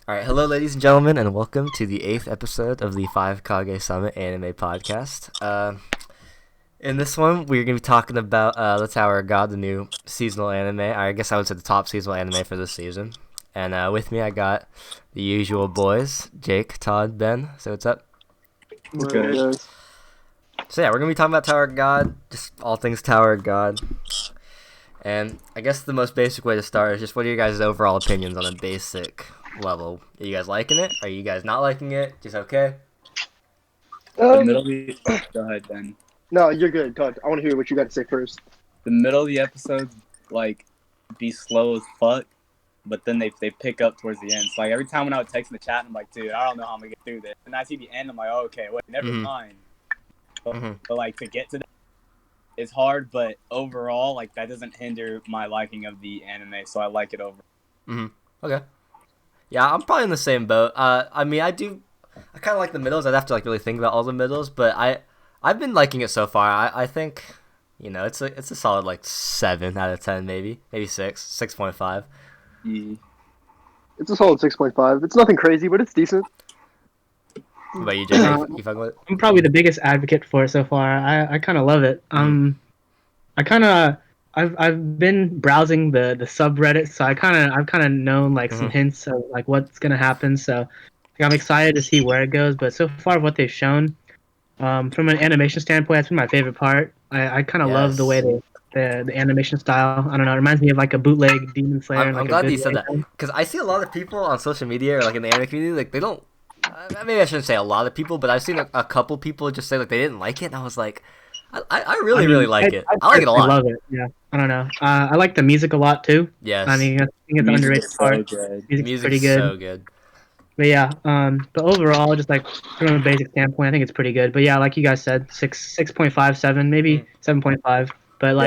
Alright, hello ladies and gentlemen, and welcome to the 8th episode of the 5 Kage Summit Anime Podcast. In this one, we're going to be talking about The Tower of God, the new seasonal anime. I guess I would say the top seasonal anime for this season. And with me, I got the usual boys, Jake, Todd, Ben. So what's up? Good. So yeah, we're going to be talking about Tower of God, just all things Tower of God. And I guess the most basic way to start is just what are your guys' overall opinions on a basic level? Are you guys liking it? Are you guys not liking it? Just okay? The middle of the go ahead, Ben. No, you're good, Todd. I want to hear what you got to say first. The middle of the episodes be slow as fuck, but then they pick up towards the end. So every time when I would text in the chat, I'm like, dude, I don't know how I'm gonna get through this. And I see the end, I'm like, oh, okay, wait, never mind. But to get to that, it's hard. But overall, that doesn't hinder my liking of the anime. So I like it over. Okay. Yeah, I'm probably in the same boat. I mean, I kind of like the middles. I'd have to really think about all the middles, but I've been liking it so far. I think, it's a solid 7 out of 10, maybe 6.5. Yeah. It's a solid 6.5. It's nothing crazy, but it's decent. What about you, Jake? You fucking with it? I'm probably the biggest advocate for it so far. I kind of love it. I've been browsing the subreddit, so I've kind of known some hints of what's gonna happen. So I'm excited to see where it goes. But so far, what they've shown, from an animation standpoint, that's been my favorite part. I kind of love the way the animation style. I don't know. It reminds me of a bootleg Demon Slayer. I'm glad that you said that because I see a lot of people on social media or in the anime community they don't. Maybe I shouldn't say a lot of people, but I've seen a couple people just say they didn't like it, and I was like, I really like it. I like it a lot. I love it. Yeah, I don't know. I like the music a lot too. Yes. I mean, I think it's the underrated part. Music's pretty good. So good. But yeah, but overall, just from a basic standpoint, I think it's pretty good. But yeah, like you guys said, 6.57, maybe 7.5. But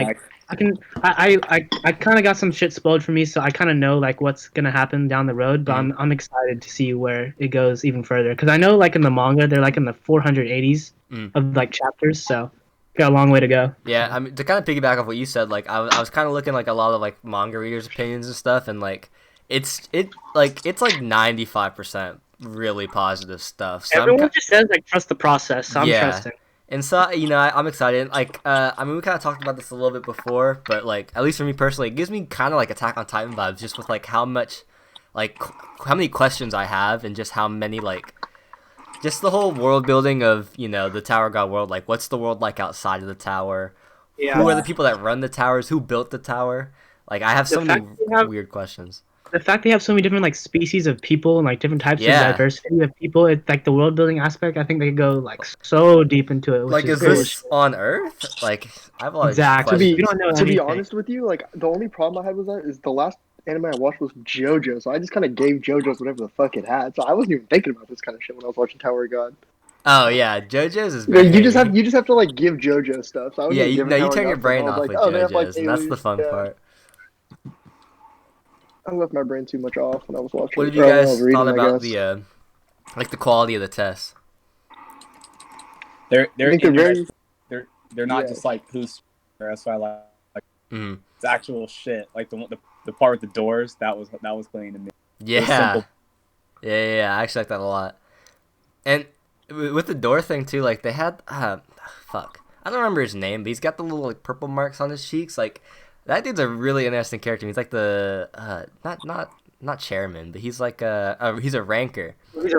I kind of got some shit spoiled for me, so I kind of know what's gonna happen down the road. But I'm excited to see where it goes even further because I know in the manga they're in the 480s of chapters, so got a long way to go. Yeah, I mean to kind of piggyback off what you said, I was kind of looking a lot of manga readers' opinions and stuff, and it's 95% really positive stuff. So everyone just says trust the process. So I'm trusting. And so I'm excited. I mean we kind of talked about this a little bit before, but at least for me personally, it gives me kind of Attack on Titan vibes, just with how much how many questions I have, and just how many just the whole world building of the Tower of God world. What's the world like outside of the tower? Yeah. Who are the people that run the towers? Who built the tower? I have so many weird questions. The fact they have so many different species of people and different types of diversity of people, it's the world building aspect. I think they go so deep into it. Which is this on Earth? I have a lot of questions. You don't know to be honest with you, the only problem I had with that is the last anime I watched was JoJo, so I just kind of gave JoJo's whatever the fuck it had. So I wasn't even thinking about this kind of shit when I was watching Tower of God. Oh yeah, JoJo's is. You just have to give JoJo stuff. So I was you turn your brain off with JoJo's, and that's the fun part. I left my brain too much off when I was watching. What did you guys thought about the the quality of the tests? They're not just who's. That's why I like it's actual shit. The part with the doors that was clean to me. Yeah. Yeah. I actually like that a lot. And with the door thing too, they had fuck. I don't remember his name, but he's got the little purple marks on his cheeks. That dude's a really interesting character. He's the not chairman, but he's he's a ranker. He's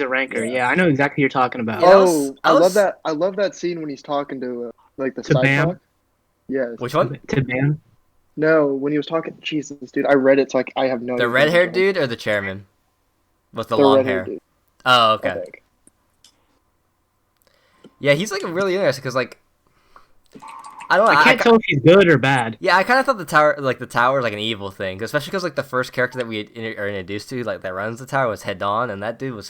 a ranker. Yeah, I know exactly who you're talking about. Yeah, I love that. I love that scene when he's talking to the side talk. Yes. Which one? To Bam. No, when he was talking. Jesus, dude, I read it, so I have no. The red-haired dude or the chairman with the long hair? Dude. Oh, okay. Yeah, he's really interesting because I don't know. I can't tell if he's good or bad. Yeah, I kind of thought the tower is an evil thing, especially because the first character that we are introduced to, that runs the tower, was Head On, and that dude was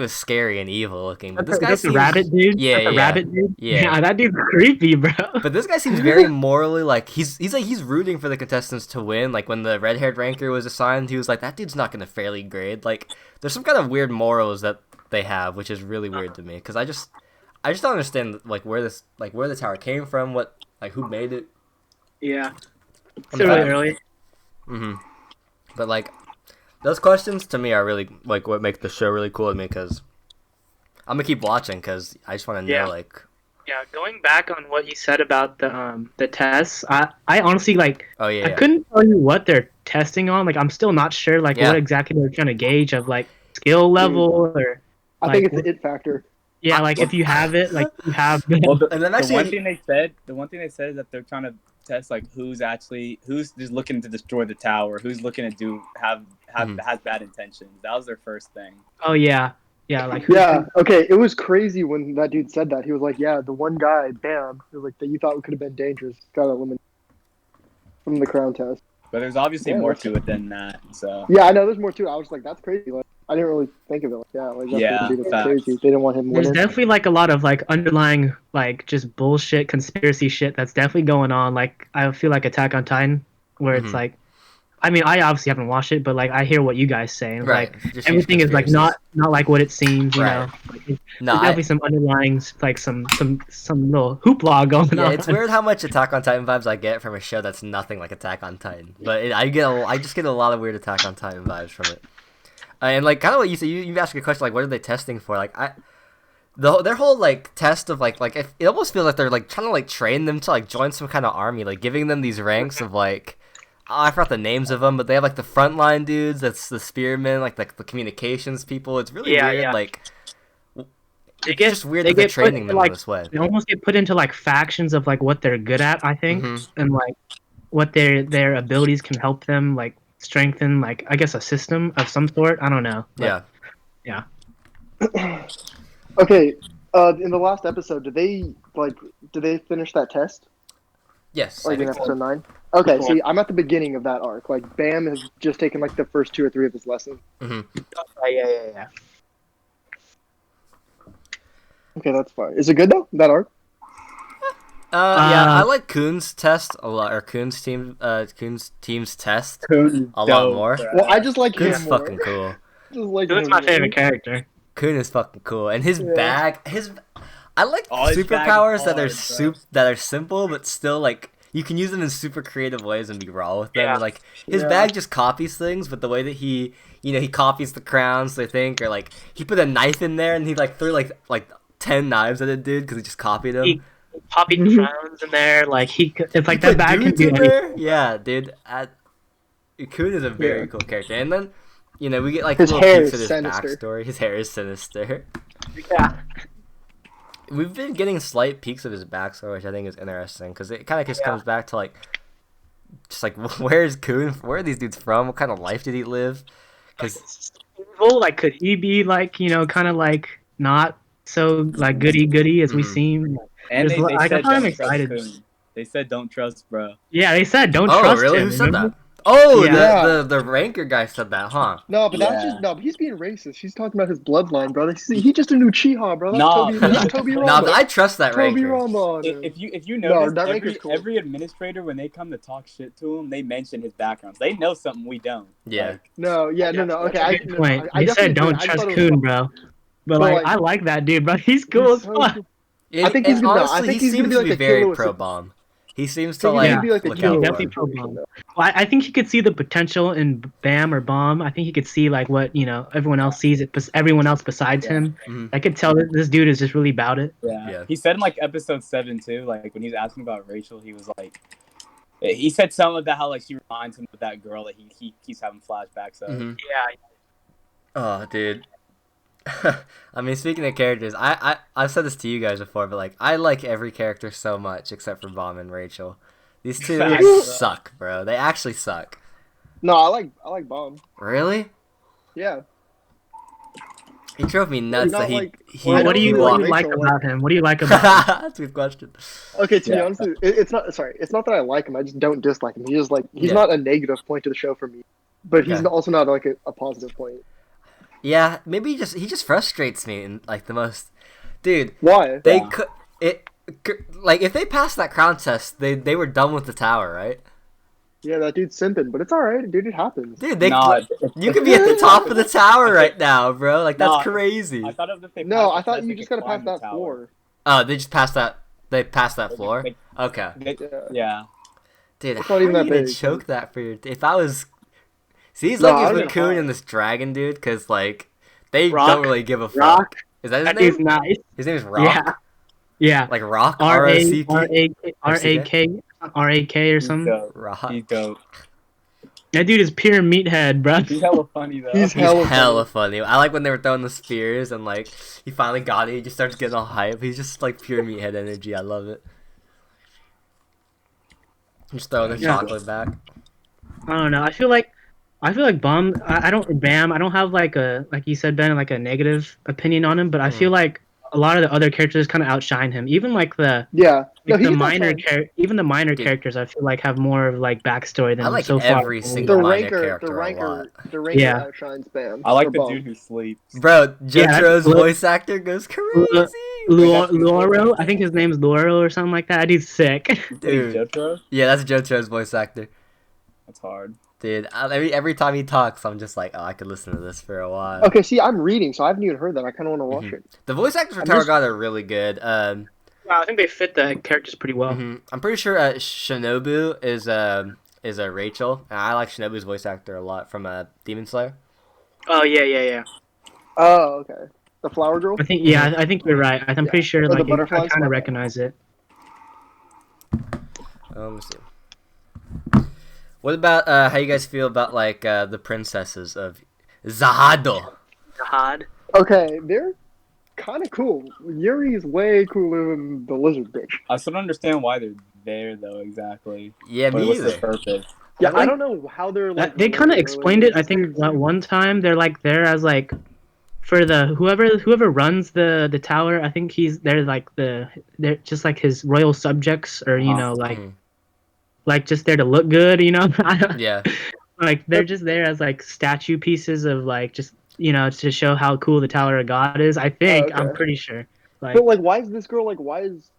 scary and evil looking. But this guy seems... the rabbit dude. Yeah, rabbit dude. Yeah, that dude's creepy, bro. But this guy seems very morally he's rooting for the contestants to win. When the red-haired ranker was assigned, he was that dude's not gonna fairly grade. There's some kind of weird morals that they have, which is really weird to me because I just don't understand where the tower came from, what who made it. Yeah, it's really early. But those questions to me are really like what make the show really cool to me because I'm gonna keep watching because I just want to know like. Yeah, going back on what you said about the tests, I honestly like Oh yeah. I couldn't tell you what they're testing on. Like I'm still not sure like Yeah. what exactly they're trying to gauge of like skill level or I like, think it's the it factor. yeah, like if you have it, like you have the, Well, And then the actually- one thing they said is that they're trying to test like who's just looking to destroy the tower, who's looking to has bad intentions. That was their first thing. oh yeah. Yeah, like Yeah, okay, it was crazy when that dude said that. He was like, yeah, the one guy, Bam, he was like, that you thought could have been dangerous, got eliminated from the crown test. But there's obviously Yeah, more that's- to it than that. So Yeah, I know, there's more to it. I was like, that's crazy. Like, I didn't really think of it like that. Like, that's Yeah, crazy. That's facts. crazy. They didn't want him There's winning. definitely like a lot of like underlying like just bullshit conspiracy shit that's definitely going on. Like I feel like Attack on Titan, where Mhm. it's like, I mean, I obviously haven't watched it, but like I hear what you guys say, and Right. like Just huge everything is like conspiracies. not like what it seems. You Right. know, like, there's No, definitely some underlying like some little hoopla going yeah, on. it's weird how much Attack on Titan vibes I get from a show that's nothing like Attack on Titan. But I just get a lot of weird Attack on Titan vibes from it. And like kind of what you said, you asked a question like, what are they testing for? Like their whole like test of like if, it almost feels like they're like trying to like train them to like join some kind of army, like giving them these ranks of like. I forgot the names of them, but they have like the frontline dudes. That's the spearmen, like the communications people. It's really Yeah, weird. yeah. Like They it's get just weird they that they're get put training into, them like, in this way. They almost get put into like factions of like what they're good at, I think, Mhm. and like what their abilities can help them like strengthen like I guess a system of some sort. I don't know. But, Yeah. Okay, in the last episode, did they finish that test? Yes. I Like in think so. episode 9? Okay, Cool. see, I'm at the beginning of that arc. Like, Bam has just taken like the first 2 or 3 of his lessons. yeah. Okay, that's fine. Is it good though? That arc? Yeah, I like Kuhn's test a lot, or Kuhn's team's test Coon's a lot dope, more. bro. Well, I just like Kuhn's him more. fucking cool. Just like That's him my more. favorite character. Kuhn is fucking cool, and his Yeah. bag, I like Oh, his bag superpowers is that are hard, bro. that are simple, but still like you can use them in super creative ways and be raw with them. Yeah. And, like his Yeah. bag just copies things, but the way that he copies the crowns, I think, or like he put a knife in there and he like threw like 10 knives at a dude because he just copied him. He popping crowns in there, like it's like He that put bag can dudes do in anything. there. Yeah, dude. Kuhn is a very Yeah. cool character, and then we get like His little hair peeks is of his sinister. backstory. His hair is sinister. Yeah. We've been getting slight peeks of his backstory, which I think is interesting because it kind of just comes back to like, just like where is Kuhn? Where are these dudes from? What kind of life did he live? Because Evil, like could he be like kind of like not so like goody as we Mhm. seem? And There's they like, said I'm don't excited. trust Coon. They said don't trust, bro. Yeah, they said don't oh trust really? him. Who said remember? that? Oh, Yeah. the ranker guy said that, huh? No, but that's Yeah. just no. But he's being racist. He's talking about his bloodline, brother. He just a new Chiha, bro. That's Nah, Toby. but- That's Toby but- Rama. No, I trust that Toby ranker. Rama. on him. If you No, notice, that ranker's cool. every administrator when they come to talk shit to him, they mention his backgrounds. They know something we don't. Yeah. Like, No, yeah, no. Okay, That's a good point. They said don't trust Kuhn, bro. But like, like- I like that dude, bro. He's cool as so fuck. cool. And, I think and he's gonna- I honestly, think he he's gonna seems be to like be the very killer with pro some- bomb. He seems I to think like he's gonna be like the look killer out with for definitely him. pro situation, bomb. though. Well, I think he could see the potential in Bam or Bomb. I think he could see like what everyone else sees it, but everyone else besides him. Mhm. I could tell that this dude is just really about it. yeah. He said in like episode 7 too, like when he was asking about Rachel, he was like, he said something about how like she reminds him of that girl that he keeps having flashbacks of. Mhm. Yeah. Oh, dude. I mean, speaking of characters, I've said this to you guys before, but like I like every character so much except for Bomb and Rachel. These two Facts, bro. suck, bro. They actually suck. No, I like Bomb. Really? Yeah. He drove me nuts Not that he like- he. Well, I What do don't you really what do like you like Rachel, about him? What do you like about him? That's a good question. Okay, to be Yeah. honest, it's not. Sorry, it's not that I like him. I just don't dislike him. He's Yeah. not a negative point to the show for me, but he's Okay. also not like a positive point. Yeah, maybe he just frustrates me in like the most. Dude, Why? they Yeah. could like if they passed that crown test, they were done with the tower, right? Yeah, that dude's simping, but it's all right, dude. It happens. Dude, they Nah, you could be at the top of the tower right now, bro. Like that's Nah, crazy. I thought of if they No, passed I the thought test, you they just could gotta pass climb the that tower. floor. Oh, they just passed that. They passed that floor. They- Okay, they- Yeah. yeah. dude, It's how not even are you that gonna big. choke that for your? If I was, See, he's No, like I he's was with Coon hard. and this dragon dude, because like they Rock. don't really give a fuck. Rock. Is that his That name? dude's nice. His name is Rock. Yeah. Yeah. Like Rock. R A R-O-C-K? R A R A K R A K or He's something. dope. Rock. He's dope. That dude is pure meathead, bro. He's hella funny though. He's He's hella hella funny. I like when they were throwing the spears and like he finally got it. He just starts getting all hype. He's just like pure meathead energy. I love it. Just throwing the Yeah. chocolate back. I don't know. I feel like Bum. I don't Bam. I don't have like you said, Ben, like a negative opinion on him, but I feel like a lot of the other characters kind of outshine him. Even like the Yeah. No, like he the gets minor outshined. even the minor Dude. characters I feel like have more of like backstory than I like so far. every The single minor ranker, character the a ranker, lot. the ranker Yeah. outshines Bam. I like or the Bum. dude who sleeps. Bro, Yeah, that's Jotro's lit. voice actor goes crazy. Luoro, I think his name's Luoro or something like that. That dude's sick. Wait, Dude. Jotaro? Yeah, that's Jotro's voice actor. That's hard. Dude, every time he talks, I'm just like, oh, I could listen to this for a while. Okay, see, I'm reading, so I haven't even heard that. I kind of want to watch Mhm. it. The voice actors for I'm Tower just- God are really good. Wow, I think they fit the characters pretty well. I'm pretty sure Shinobu is a Rachel, and I like Shinobu's voice actor a lot from Demon Slayer. Oh yeah. Oh, okay. The flower girl. I think I think you're right. I'm pretty sure Or the like I butterflies? kind of recognize it. Let me see. What about how you guys feel about like the princesses of Zahado? God. Okay, they're kind of cool. Yuri's way cooler than the lizard bitch. I still don't understand why they're there though exactly. Yeah, Like, me what's the either. purpose? Yeah, Like- I don't know how they're like. They kind of explained it. I think that one time they're like there as like for the whoever runs the tower. I think they're just like his royal subjects or like just there to look good. I don't- Yeah. like they're just there as like statue pieces of like just to show how cool the Tower of God is. I think okay. I'm pretty sure. Like But like, why is this girl like? Why is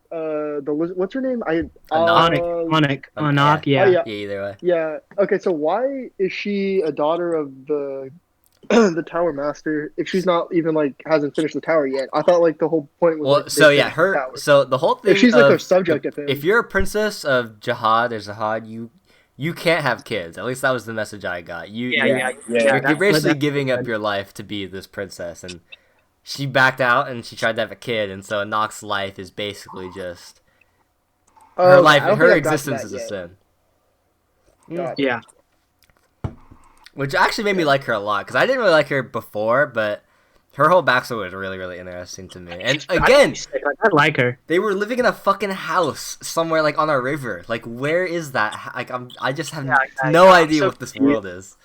the lizard? What's her name? Anak, yeah. Oh, yeah. Yeah, either way. Yeah. Okay, so why is she a daughter of the the Tower Master if she's not even like hasn't finished the tower yet? I thought like the whole point was. Well, like, so they yeah, finished the her. tower. So the whole thing. If she's like their of- subject of him. If you're a princess of Jihad or Zahad, you can't have kids. At least that was the message I got. You're that's- basically that's- giving up your life to be this princess, and she backed out and she tried to have a kid, and so Anok's life is basically just her life. I don't Her think I've got to existence that is a yet. sin. God. Yeah. Which actually made me like her a lot because I didn't really like her before, but her whole backstory was really, really interesting to me. And again, I like her. they were living in a fucking house somewhere like on a river. Like, where is that? Like, I just have no idea so what this world is.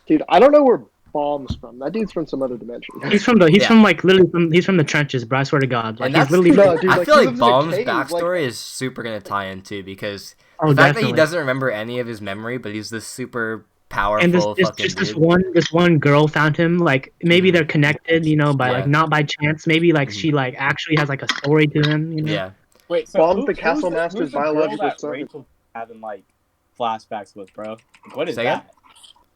Dude, I don't know where Bomb's from. That dude's from some other dimension. He's from he's from the trenches, bro. I swear to God. Like And he's that's literally. No, dude, I like, feel he like lives in a Bomb's cave, like- backstory is super gonna tie in too because Oh, the fact that definitely. he doesn't remember any of his memory, but he's this super powerful And this fucking just dude. this one girl found him. Like maybe they're connected, by Yeah. like not by chance. Maybe like Mhm. she like actually has like a story to him. Yeah, Wait, so Bomb's the Castle who's Master's who's the girl biological that son. Rachel having like flashbacks with, bro? Like, what is Say again? that?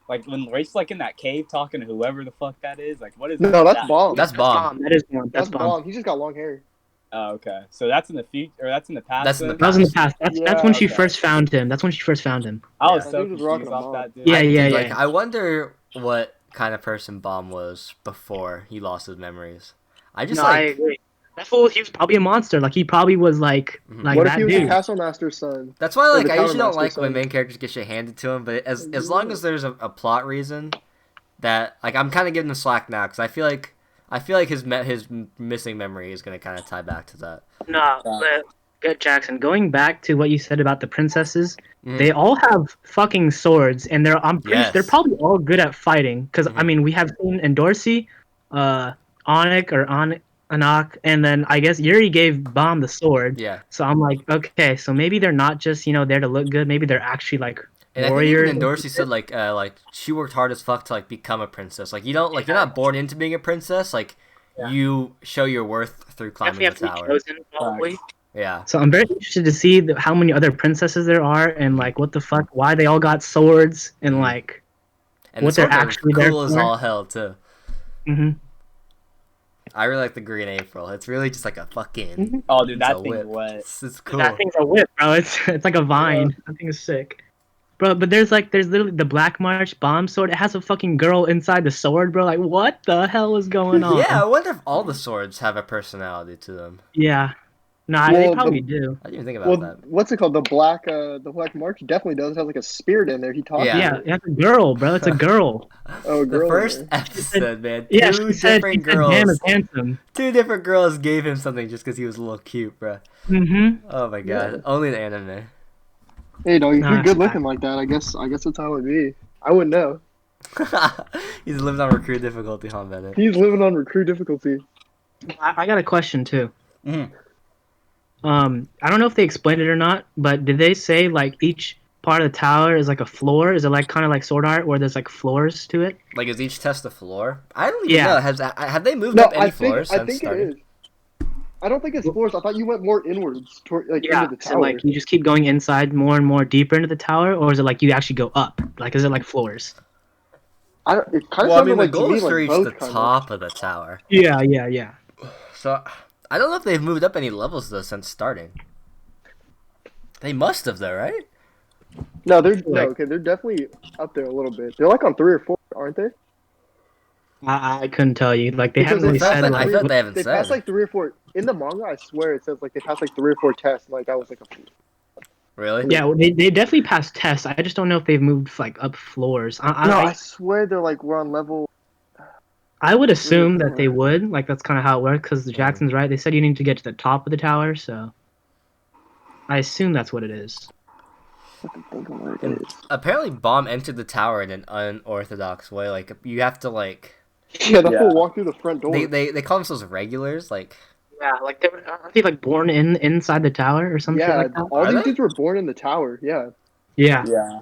Like when Rachel's like in that cave talking to whoever the fuck that is. Like what is No, that? that's Bomb. that's Bomb. That is Bomb. That's That's Bomb. Bomb. He just got long hair. Oh, okay. So that's in the future, or that's in the past. That's in the then? That was in the past. That's when she okay. first found him. That's when she first found him. I was Yeah. so Dude was rocking confused a off bomb. that dude. Yeah, yeah, Like, yeah. I wonder what kind of person Bomb was before he lost his memories. I just I like agree. That fool, he was probably a monster. Like he probably was like Mhm. like What if that he was dude. the Castle Master's son? that's why Or like the I Tower usually don't Master like when son. main characters get shit handed to them. But as long as there's a plot reason that like I'm kind of giving him slack now because I feel like his missing memory is gonna kind of tie back to that. No, but good Jackson. Going back to what you said about the princesses, Mhm. they all have fucking swords, and I'm pretty Yes. they're probably all good at fighting. Because I Mhm. mean, we have seen in Dorsey, Anak, and then I guess Yuri gave Bomb the sword. Yeah. So I'm like, okay, so maybe they're not just there to look good. Maybe they're actually like And I think warriors. even in Dorsey said like she worked hard as fuck to like become a princess. Like you don't like you're not born into being a princess. Like you show your worth through climbing Definitely the have to be tower. chosen, probably. Yeah. So I'm very interested to see how many other princesses there are, and like what the fuck, why they all got swords, and Mhm. like. And What the they're swords are actually there cool as for. all hell too. hmm I really like the Green April. It's really just like a fucking. Oh, dude, it's that a thing's whip. wet. It's cool. That thing's a whip, bro. It's like a vine. That thing is sick. Bro, but there's literally the Black March bomb sword. It has a fucking girl inside the sword, bro. Like, what the hell is going on? Yeah, I wonder if all the swords have a personality to them. Yeah. Nah, they Well, probably do. I didn't even think about Well, that. what's it called? The Black March definitely does have like a spirit in there. He talks. Yeah. Yeah, that's a girl, bro. It's a girl. Oh, The girl. first there. episode, man. Yeah, Two she said, different "Damn, girls. it's handsome." Two different girls gave him something just because he was a little cute, bro. Mm-hmm. Oh my god. Yeah. Only the anime. Hey, dog, if Nah, you're good it's looking like that, I guess that's how it would be. I wouldn't know. He's living on recruit difficulty, huh, Bennett? He's living on recruit difficulty. I got a question too. Mhm. I don't know if they explained it or not, but did they say like each part of the tower is like a floor? Is it like kind of like Sword Art where there's like floors to it? Like, is each test a floor? I don't even Yeah. know. Have they moved No, up any I floors since think it starting? is. I don't think it's floors. I thought you went more inwards toward like Yeah. into the So tower. like you just keep going inside more and more deeper into the tower, or is it like you actually go up? Like is it like floors? It kind of Well, I sounded mean, the like to goal me is to like reach both the kind of. top of the tower. Yeah. So, I don't know if they've moved up any levels, though, since starting. They must have, though, right? No, Like- okay. They're definitely up there a little bit. They're like on 3 or 4, aren't they? I couldn't tell you. Like they Because haven't really I felt said like- like I felt they haven't They said. passed like 3 or 4 in the manga. I swear it says like they passed like 3 or 4 tests. Like that was like a. Really? yeah, well, they definitely passed tests. I just don't know if they've moved like up floors. No, I swear they're like we're on level. I would assume that they floor. would. Like that's kind of how it works. Because Jackson's right. They said you need to get to the top of the tower, so I assume that's what it is. I can think of what it is. Apparently, Bomb entered the tower in an unorthodox way. Like, you have to, like... Yeah, that Yeah. fool walked through the front door. They call themselves regulars, like... Yeah, like aren't they like born inside the tower or some shit Yeah, like that? all Are these they? dudes were born in the tower. Yeah, Yeah. Yeah.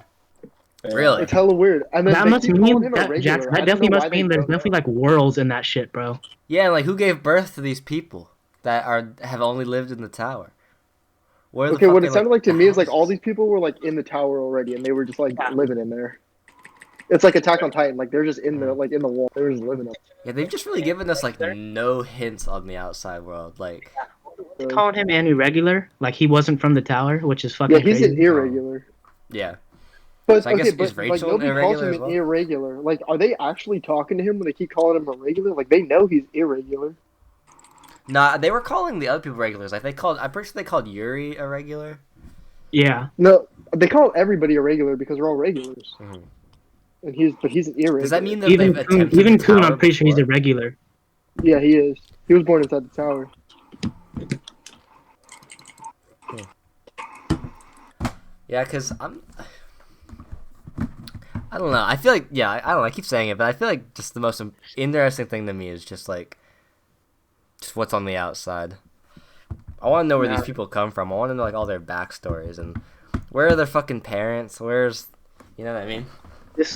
Really? it's hella weird. And then That they must keep mean calling him a that, regular. Jackson, I that don't definitely know must why they mean there's don't know. definitely like worlds in that shit, bro. Yeah, and, like, who gave birth to these people that have only lived in the tower? Where the Okay, what fucking, it sounded like to the me is like all houses? these people were like in the tower already, and they were just like Yeah. living in there. It's like Attack on Titan. Like they're just in the in the wall. They're just living up. Yeah, they've just really given us, like, no hints on the outside world. Like, They calling him an irregular, like he wasn't from the tower, which is fucking Yeah, he's crazy. an irregular. yeah. But So I guess okay, is but Rachel like nobody calls irregular him as an well? irregular. Like, are they actually talking to him when they keep calling him irregular? Like they know he's irregular. Nah, they were calling the other people regulars. Like, I'm pretty sure they called Yuri a regular. Yeah. No, they call everybody irregular because they're all regulars. Mhm. And he's an irregular. Does that mean that Even they've Kun, attempted even the Kun, tower I'm pretty sure he's a before? regular. Yeah, he is. He was born inside the tower. Yeah, because I don't know. I feel like, yeah, I don't know. I keep saying it, but I feel like just the most interesting thing to me is just, like, just what's on the outside. I want to know where these people come from. I want to know, like, all their backstories and where are their fucking parents? Where's, you know what I mean?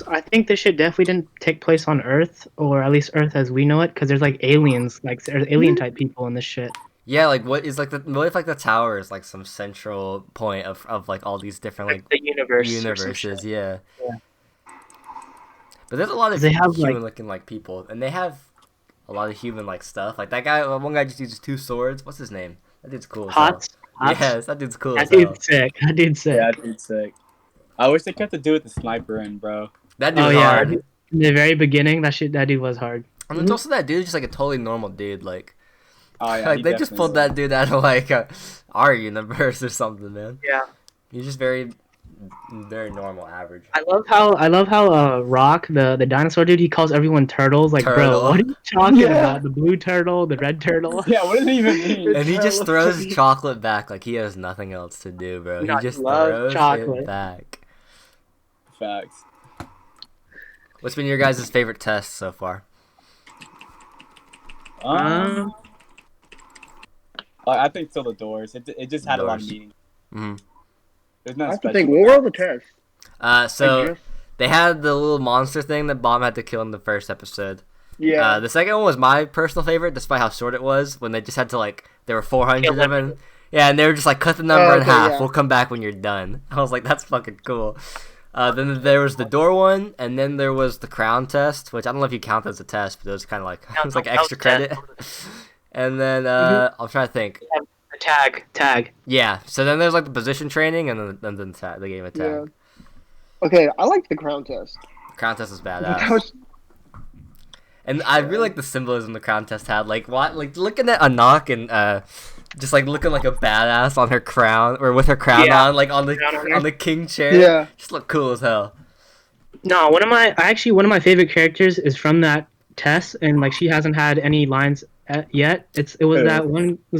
I think this shit definitely didn't take place on Earth, or at least Earth as we know it, because there's like aliens, like there's alien type people in this shit. Yeah, like, what if, like, the tower is, like, some central point of like, all these different, like, the universe. or some universes, shit. yeah. Yeah. But there's a lot of They have, like- human-looking, like, people, and they have a lot of human, like, stuff. Like, that guy, one guy just uses 2 swords. What's his name? That dude's cool as hell. Hots. Yes, that dude's cool That as hell. dude's sick. That dude's sick. Yeah, dude's sick. I wish they kept to do with the sniper in, bro. That dude's Oh yeah. hard. In the very beginning, that dude was hard. And it's also that dude, just like a totally normal dude. Like, Oh yeah, like he they just definitely pulled is. that dude out of like our universe or something, man. Yeah. He's just very normal, average. I love how Rock, the dinosaur dude, he calls everyone turtles. Like, Turtle. bro, what are you talking Yeah. about? The blue turtle, the red turtle. Yeah, what does it even mean? And he just Turtle. throws chocolate back like he has nothing else to do, bro. No, He he just loves throws chocolate. it back. Facts. What's been your guys' favorite test so far? Um, I think still the doors. It just had a lot of Doors. meaning. hmm There's I nothing have to special. think. What were all the tests? So Like, they had the little monster thing that Bomb had to kill in the first episode. yeah. The second one was my personal favorite, despite how short it was. When they just had to like, there were 400 Kill of them. Yeah, and they were just like, cut the number in okay, half. yeah. We'll come back when you're done. I was like, that's fucking cool. Then there was the door one, and then there was the crown test, which I don't know if you count as a test, but it was kind of like it was like that was extra a credit. test. And then Mm-hmm. I'm trying to think. The tag. Yeah, so then there's like the position training, and then the tag. They gave a tag. Okay, I liked the crown test. Contest is That badass. was And I really like the symbolism the contest had. Like what? Like looking at Anak and just like looking like a badass on her crown or with her crown Yeah. on, like on Crown on her. the king chair. Yeah. Just look cool as hell. No, one of my favorite characters is from that test, and like she hasn't had any lines yet. It was Who?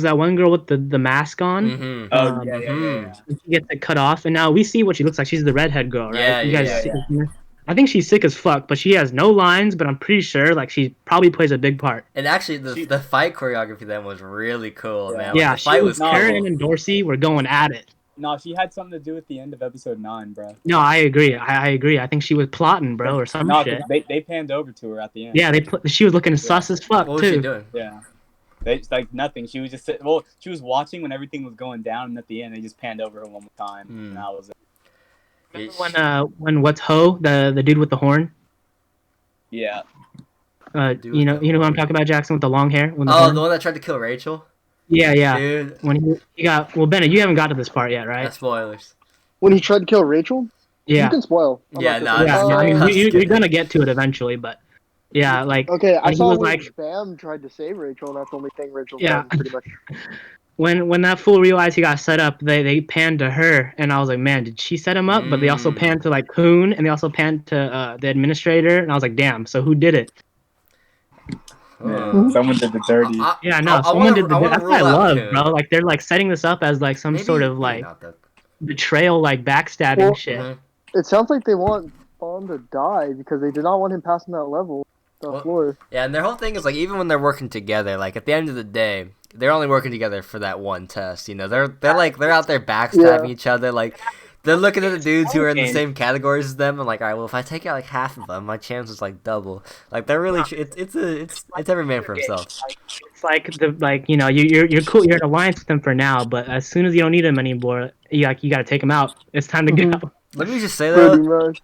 that one girl with the mask on. Mm-hmm. Oh Um, yeah. She gets it cut off, and now we see what she looks like. She's the redhead girl, right? Yeah, You guys yeah, see her? I think she's sick as fuck, but she has no lines. But I'm pretty sure like she probably plays a big part. And actually, the fight choreography then was really cool, Yeah. man. Like, Yeah, the fight was not- her cool. and Dorsey were going at it. No, she had something to do with the end of episode 9, bro. No, I agree. I agree. I think she was plotting, bro, or some No, shit. they panned over to her at the end. Yeah, she was looking sus as fuck What was too. she doing? Yeah. They like nothing. She was just well, she was watching when everything was going down, and at the end they just panned over her one more time, and that was it. Remember when what's Ho, the dude with the horn? Yeah. Dude You with know the who I'm horn. talking about, Jackson, with the long hair. When the Oh, horn? the one that tried to kill Rachel. Yeah. Dude, When he got Bennett, you haven't got to this part yet, right? that's spoilers. when he tried to kill Rachel. You Yeah. can spoil. I'm Yeah, not no, gonna- Yeah, just I kidding. mean, I was you're kidding. gonna get to it eventually, but yeah, like Okay, I he saw was when like- Bam tried to save Rachel, and that's the only thing Rachel's Yeah. done, pretty much. when that fool realized he got set up, they panned to her, and I was like, man, did she set him up? But they also panned to like Hoon, and they also panned to the administrator, and I was like, damn, so who did it? Oh. Someone did the dirty. Yeah, no, I someone wanna- did I the. wanna That's what I rule out love, Coon. bro. Like they're like setting this up as like some Maybe- sort of maybe like not, though. betrayal, like backstabbing Well- shit. Mhm. It sounds like they want Bond to die because they did not want him passing that level, the Well- floor. Yeah, and their whole thing is like even when they're working together, like at the end of the day, they're only working together for that one test. You know, they're out there backstabbing each other. Like they're looking at the dudes who are in the same categories as them and like, all right, well, if I take out like half of them, my chance is like double. Like they're really it's every man for himself. It's like you're cool. You're in alliance with them for now, but as soon as you don't need them anymore, you gotta take them out. It's time to Mhm. go. Let me just say Pretty though, much.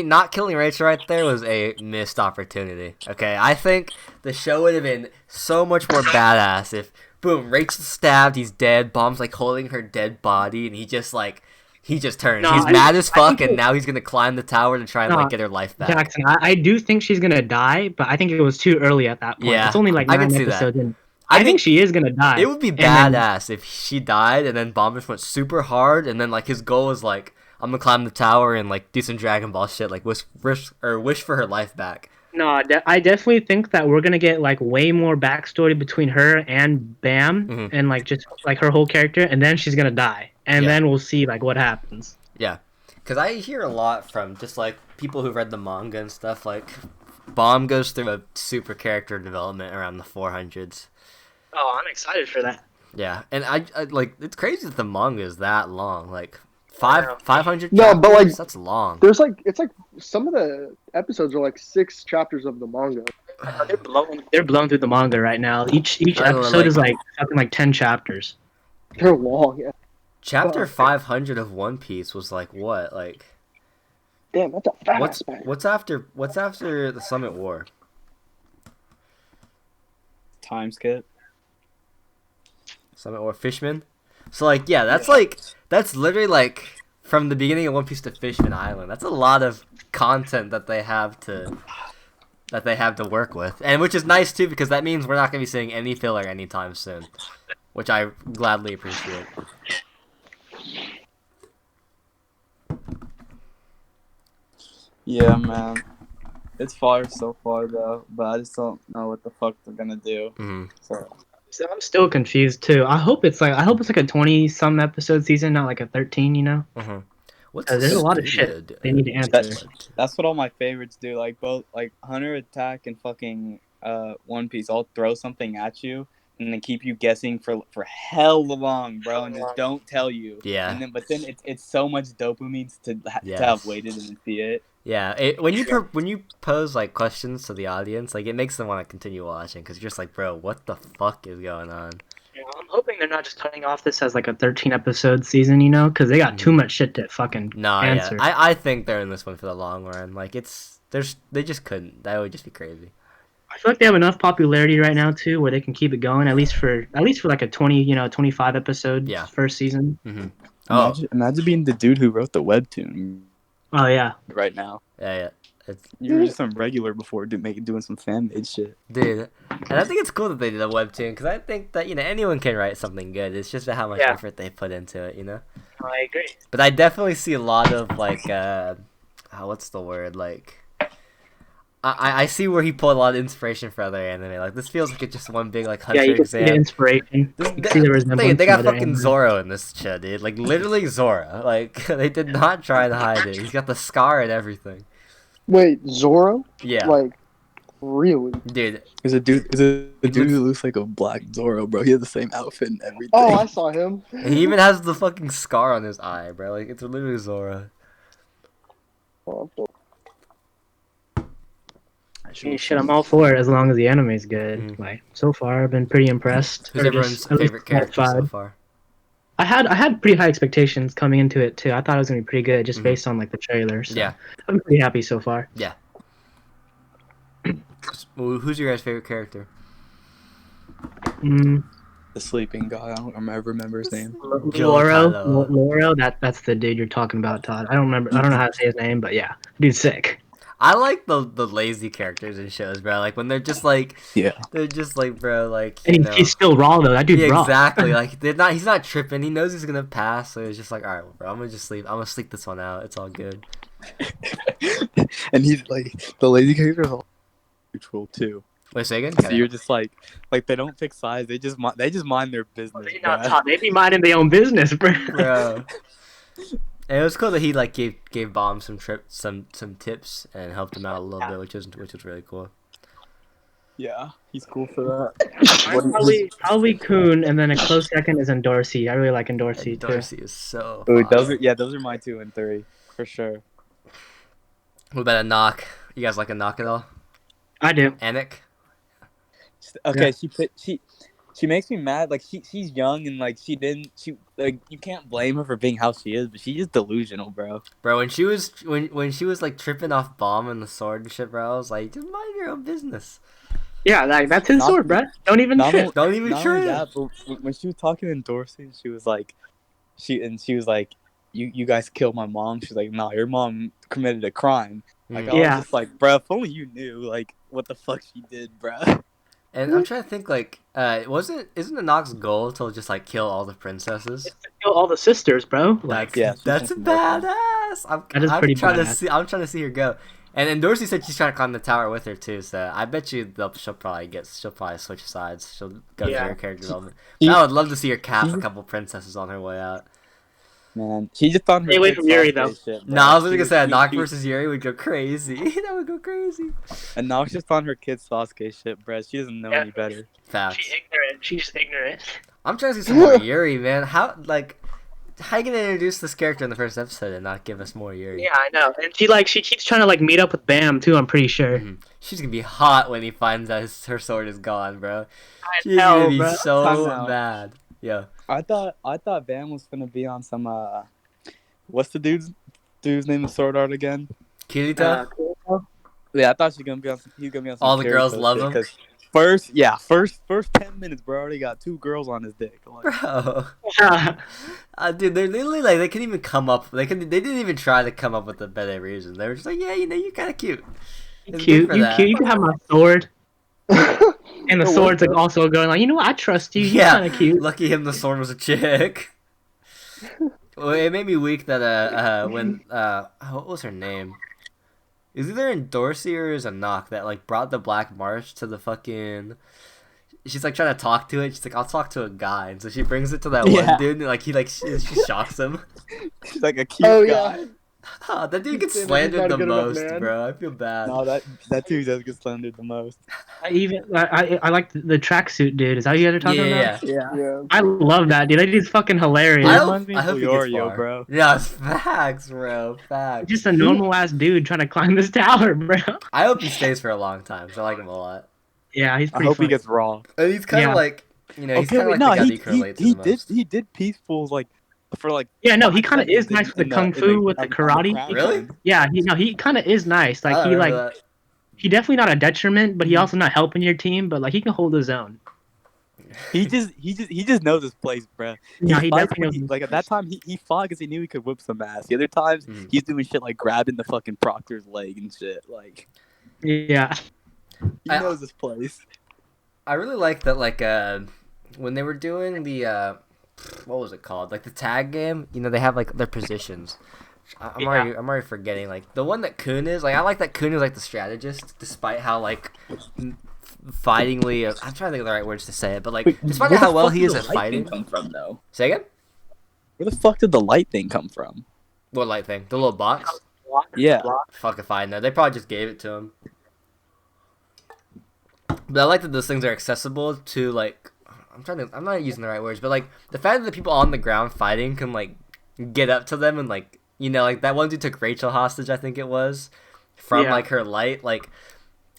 not killing Rachel right there was a missed opportunity. Okay, I think the show would have been so much more badass if, boom, Rachel's stabbed, he's dead, Bomb's like holding her dead body, and he just turns. No, He's I- mad as I fuck, think and now he's gonna climb the tower to try and No, like get her life back. Jackson, I do think she's gonna die, but I think it was too early at that point. Yeah, It's only like I 9 can see that. episodes in. I I think think she is gonna die. it would be And then- badass if she died, and then Bomb just went super hard, and then like his goal was like, I'm gonna climb the tower and like do some Dragon Ball shit, like wish for her life back. No, I definitely think that we're gonna get like way more backstory between her and Bam, Mhm. and like just like her whole character, and then she's gonna die, and Yeah. then we'll see like what happens. Yeah, because I hear a lot from just like people who read the manga and stuff. Like, Bomb goes through a super character development around the 400s. Oh, I'm excited for that. Yeah, and I like it's crazy that the manga is that long. Like I know. 500. No, but, like, that's long. There's it's like some of the episodes are like 6 chapters of the manga. They're blown through the manga right now. Each I know, episode like- is like something like 10 chapters. They're long. Yeah. Chapter Oh. 500 of One Piece was like what? Like Damn, that's a fast span. what's after the Summit War? Time skip. Summit War Fishman. So like yeah, that's literally like from the beginning of One Piece to Fishman Island. That's a lot of content that they have to work with, and which is nice too because that means we're not gonna be seeing any filler anytime soon, which I gladly appreciate. Yeah, man. It's far so far though, but I just don't know what the fuck they're gonna do. Mm-hmm. So I'm still confused too. I hope it's like a 20-some episode season, not like a 13. You know. Mm-hmm. What's There's a lot of studio shit do- they need to answer. that's what all my favorites do. Like both like Hunter Attack and fucking One Piece all throw something at you and then keep you guessing for hell long, bro, and just don't tell you. Yeah. And then but then it's so much dopamine to Yes. have waited and see it. Yeah, when you pose like questions to the audience, like it makes them want to continue watching because you're just like, bro, what the fuck is going on? Yeah, I'm hoping they're not just cutting off this as like a 13 episode season, you know, because they got too much shit to fucking Nah, answer. yeah, I think they're in this one for the long run. Like they just couldn't. That would just be crazy. I feel like they have enough popularity right now too, where they can keep it going at least for like a 25 episode Yeah. first season. Mm-hmm. Oh, Imagine being the dude who wrote the webtoon. Oh yeah. right now. Yeah. It's You were just some regular before doing some fan made shit. dude, and I think it's cool that they did a webtoon because I think that anyone can write something good. It's just how much Yeah. effort they put into it, I agree. But I definitely see a lot of like, what's the word? Like, I see where he pulled a lot of inspiration for other anime. Like this feels like it's just one big like Hunter Yeah, you can see the exam. inspiration. You can see the resemblance. They got to other fucking anime. Zoro in this shit, dude. Like literally Zoro. Like they did not try to hide it. He's got the scar and everything. Wait, Zoro? Yeah, Like, really? dude. There's a dude looks- who looks like a black Zoro, bro. He has the same outfit and everything. Oh, I saw him. And he even has the fucking scar on his eye, bro. Like it's literally Zoro. Shit, I'm all for it as long as the anime's good. Mhm. Like so far, I've been pretty impressed. Who's Or everyone's just at least favorite character so satisfied. far? I had pretty high expectations coming into it too. I thought it was gonna be pretty good just Mhm. based on like the trailer. So Yeah. I'm pretty happy so far. Who's your guys' favorite character? Mm, The sleeping guy. I don't remember his name. Jotaro. Loro, that's the dude you're talking about, Todd. I don't remember. I don't know how to say his name, but yeah, dude's sick. I like the lazy characters in shows, bro. Like when they're just like, Yeah. bro, like And he's still raw though. That dude's yeah, raw. exactly. Like they're not. He's not tripping. He knows he's gonna pass, so it's just like, all right, bro. I'm gonna just sleep. I'm gonna sleep this one out. It's all good. And he's like the lazy character is all neutral too. Wait, say again. So you're just like they don't pick sides. They just mind their business. Not bruh. Todd. They be minding their own business, bro. bro. And it was cool that he like gave Bomb some tips and helped him out a little bit, which was really cool. Yeah, he's cool for that. Probably Kun, and then a close second is Endorsi. I really like Endorsi too. Darcy is so. Ooh, fire. those are my 2 and 3 for sure. What about a knock? You guys like a knock at all? I do. Anik? Okay, she makes me mad. Like she's young and like she you can't blame her for being how she is, but she's just delusional, bro. Bro, when she was like tripping off Bomb and the sword and shit, bro, I was like, just mind your own business. Yeah, like that's his Not- sword, bro. Don't even Not trip. only- Don't even Not try only it. that, but when she was talking to Dorsey, she was like, you guys killed my mom. She's like, nah, your mom committed a crime. Like I Yeah. was just like, bro, if only you knew like what the fuck she did, bro. And I'm trying to think, like, isn't the Nox goal to just like kill all the princesses? Kill all the sisters, bro. Like, Yeah, That's badass. That is pretty badass. I'm trying to see her go. And Dorsey said she's trying to climb the tower with her too. So I bet you she'll probably switch sides. She'll go through her character development. I would love to see her cap a couple princesses on her way out. Man, she just found her. Stay away kid from Yuri, Sasuke though. shit, bro. No, I was gonna She- say a she- Nox she- versus Yuri would go crazy. That would go crazy. And now she's on her kid Sasuke shit, bro. She doesn't know any better. Facts. ignorant. She's just ignorant. I'm trying to see some more Yuri, man. How you gonna introduce this character in the first episode and not give us more Yuri? Yeah, I know. And she keeps trying to like meet up with Bam too. I'm pretty sure. Mhm. She's gonna be hot when he finds out her sword is gone, bro. She's know, gonna be bro. so Time out. mad. Yeah. I thought Bam was gonna be on some what's the dude's name of Sword Art again? Kirito? Yeah, I thought he was gonna be on some All the girls Kirito love shit, him? 'cause first 10 minutes, bro, already got 2 girls on his dick. Like, Bro. Dude, they're literally like they couldn't even come up. They didn't even try to come up with a better reason. They were just like, yeah, you're kind of cute. It's good Cute. for You that. cute. You can have my sword. And the It sword's like worked, also going like, you know what? I trust you. You're Yeah. kind of cute. Lucky him, the sword was a chick. Well, it made me weak that when what was her name? Is either in Dorsey or is a knock that like brought the Black March to the fucking. She's like trying to talk to it. She's like, I'll talk to a guy, and so she brings it to that Yeah. one dude, and like she shocks him. he's like a cute Oh, guy. yeah. That dude gets He's slandered not the a good enough most, man. bro. I feel bad. No, that dude does get slandered the most. I like the tracksuit dude. Is that what you guys are talking about? Yeah. Yeah. I love that dude. That dude's fucking hilarious. I reminds me hope of he gets Leorio, far. bro. Yeah, it's facts, bro. Facts. Just a normal ass dude trying to climb this tower, bro. I hope he stays for a long time. 'Cause I like him a lot. Yeah, he's I pretty hope funny. he gets raw. And he's kind of Yeah. like, he's kind of like no, the guy that he, you can relate to he the did most. he did peaceful like for like Yeah, no, he kind of is in- nice with the in kung in fu, with the on karate. ground. Really? Yeah, he kind of is nice. I Like don't he remember that. he definitely not a detriment, but he also not helping your team. But like he can hold his own. He just knows his place, bro. No, He he fights definitely when knows. like at that time he fought because he knew he could whip some ass. The other times Mhm. he's doing shit like grabbing the fucking proctor's leg and shit. Like Yeah. he I- knows his place. I really like that, like, when they were doing the, what was it called? Like, the tag game, you know, they have, like, their positions. I'm already forgetting, like, the one that Kun is, like, I like that Kun is, like, the strategist, despite how, like, fightingly, I'm trying to think of the right words to say it, but, like, despite Where the how well fuck he did is the at light fighting. thing come from, though? Say again? Where the fuck did the light thing come from? What light thing? The little box? Yeah. Fuck if I know. They probably just gave it to him. But I like that those things are accessible to, like, I'm not using the right words, but, like, the fact that the people on the ground fighting can, like, get up to them and, like, you know, like, that one dude took Rachel hostage, I think it was, from, Yeah. like, her light. Like,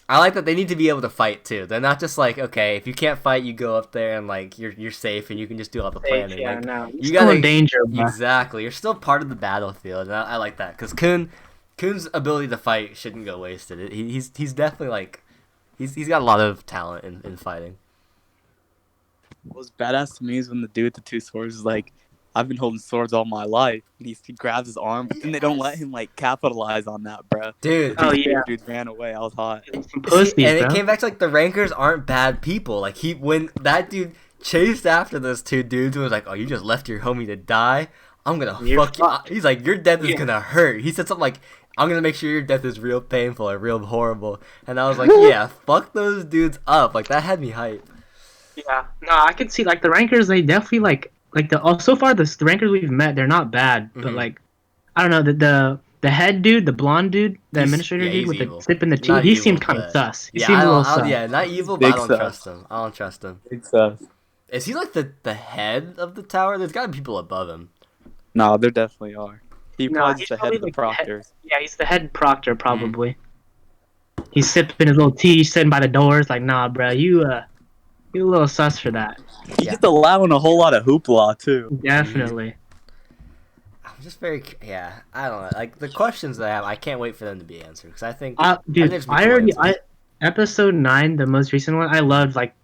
I like that they need to be able to fight, too. They're not just like, okay, if you can't fight, you go up there and, like, you're safe and you can just do all the planning. Yeah, Like, no. you You're gotta, still in danger, bro. exactly. You're still part of the battlefield, and I like that. Because Kun's ability to fight shouldn't go wasted. He's definitely, like, he's got a lot of talent in fighting. What was badass to me is when the dude with the two swords is like, I've been holding swords all my life. And he grabs his arm, but then they don't let him like capitalize on that, bro. Dude, Oh, yeah. Dudes ran away. I was hot. Some pussies, and bro. it came back to, like, the rankers aren't bad people. Like, when that dude chased after those two dudes and was like, oh, you just left your homie to die? I'm gonna You're fuck you. fucked. He's like, your death is Yeah. gonna hurt. He said something like, I'm gonna make sure your death is real painful or real horrible. And I was like, yeah, fuck those dudes up. Like, that had me hype. Yeah. No, I could see, like, the rankers, they definitely, so far, the rankers we've met, they're not bad. But, Mhm. like, I don't know, the head dude, the blonde dude, the He's- administrator yeah, dude he's with evil. the tip in the teeth, Not he evil, seems kind of but- sus. He Yeah, seems a little I don't, sus. yeah, not evil, but Big I don't sus. trust him. I don't trust him. Big sus. Is he like the head of the tower? There's gotta be people above him. No, there definitely are. He No, probably he's just the head of probably, the like, the head- proctors. Yeah, he's the head proctor, probably. He's sipping his little tea, sitting by the doors, like, nah, bro, you a little sus for that. He's Yeah. just allowing a whole lot of hoopla too. Definitely. I'm just very, yeah, I don't know. Like, the questions that I have, I can't wait for them to be answered. Because I think, Dude, there's some cool answers. episode 9, the most recent one, I loved, like,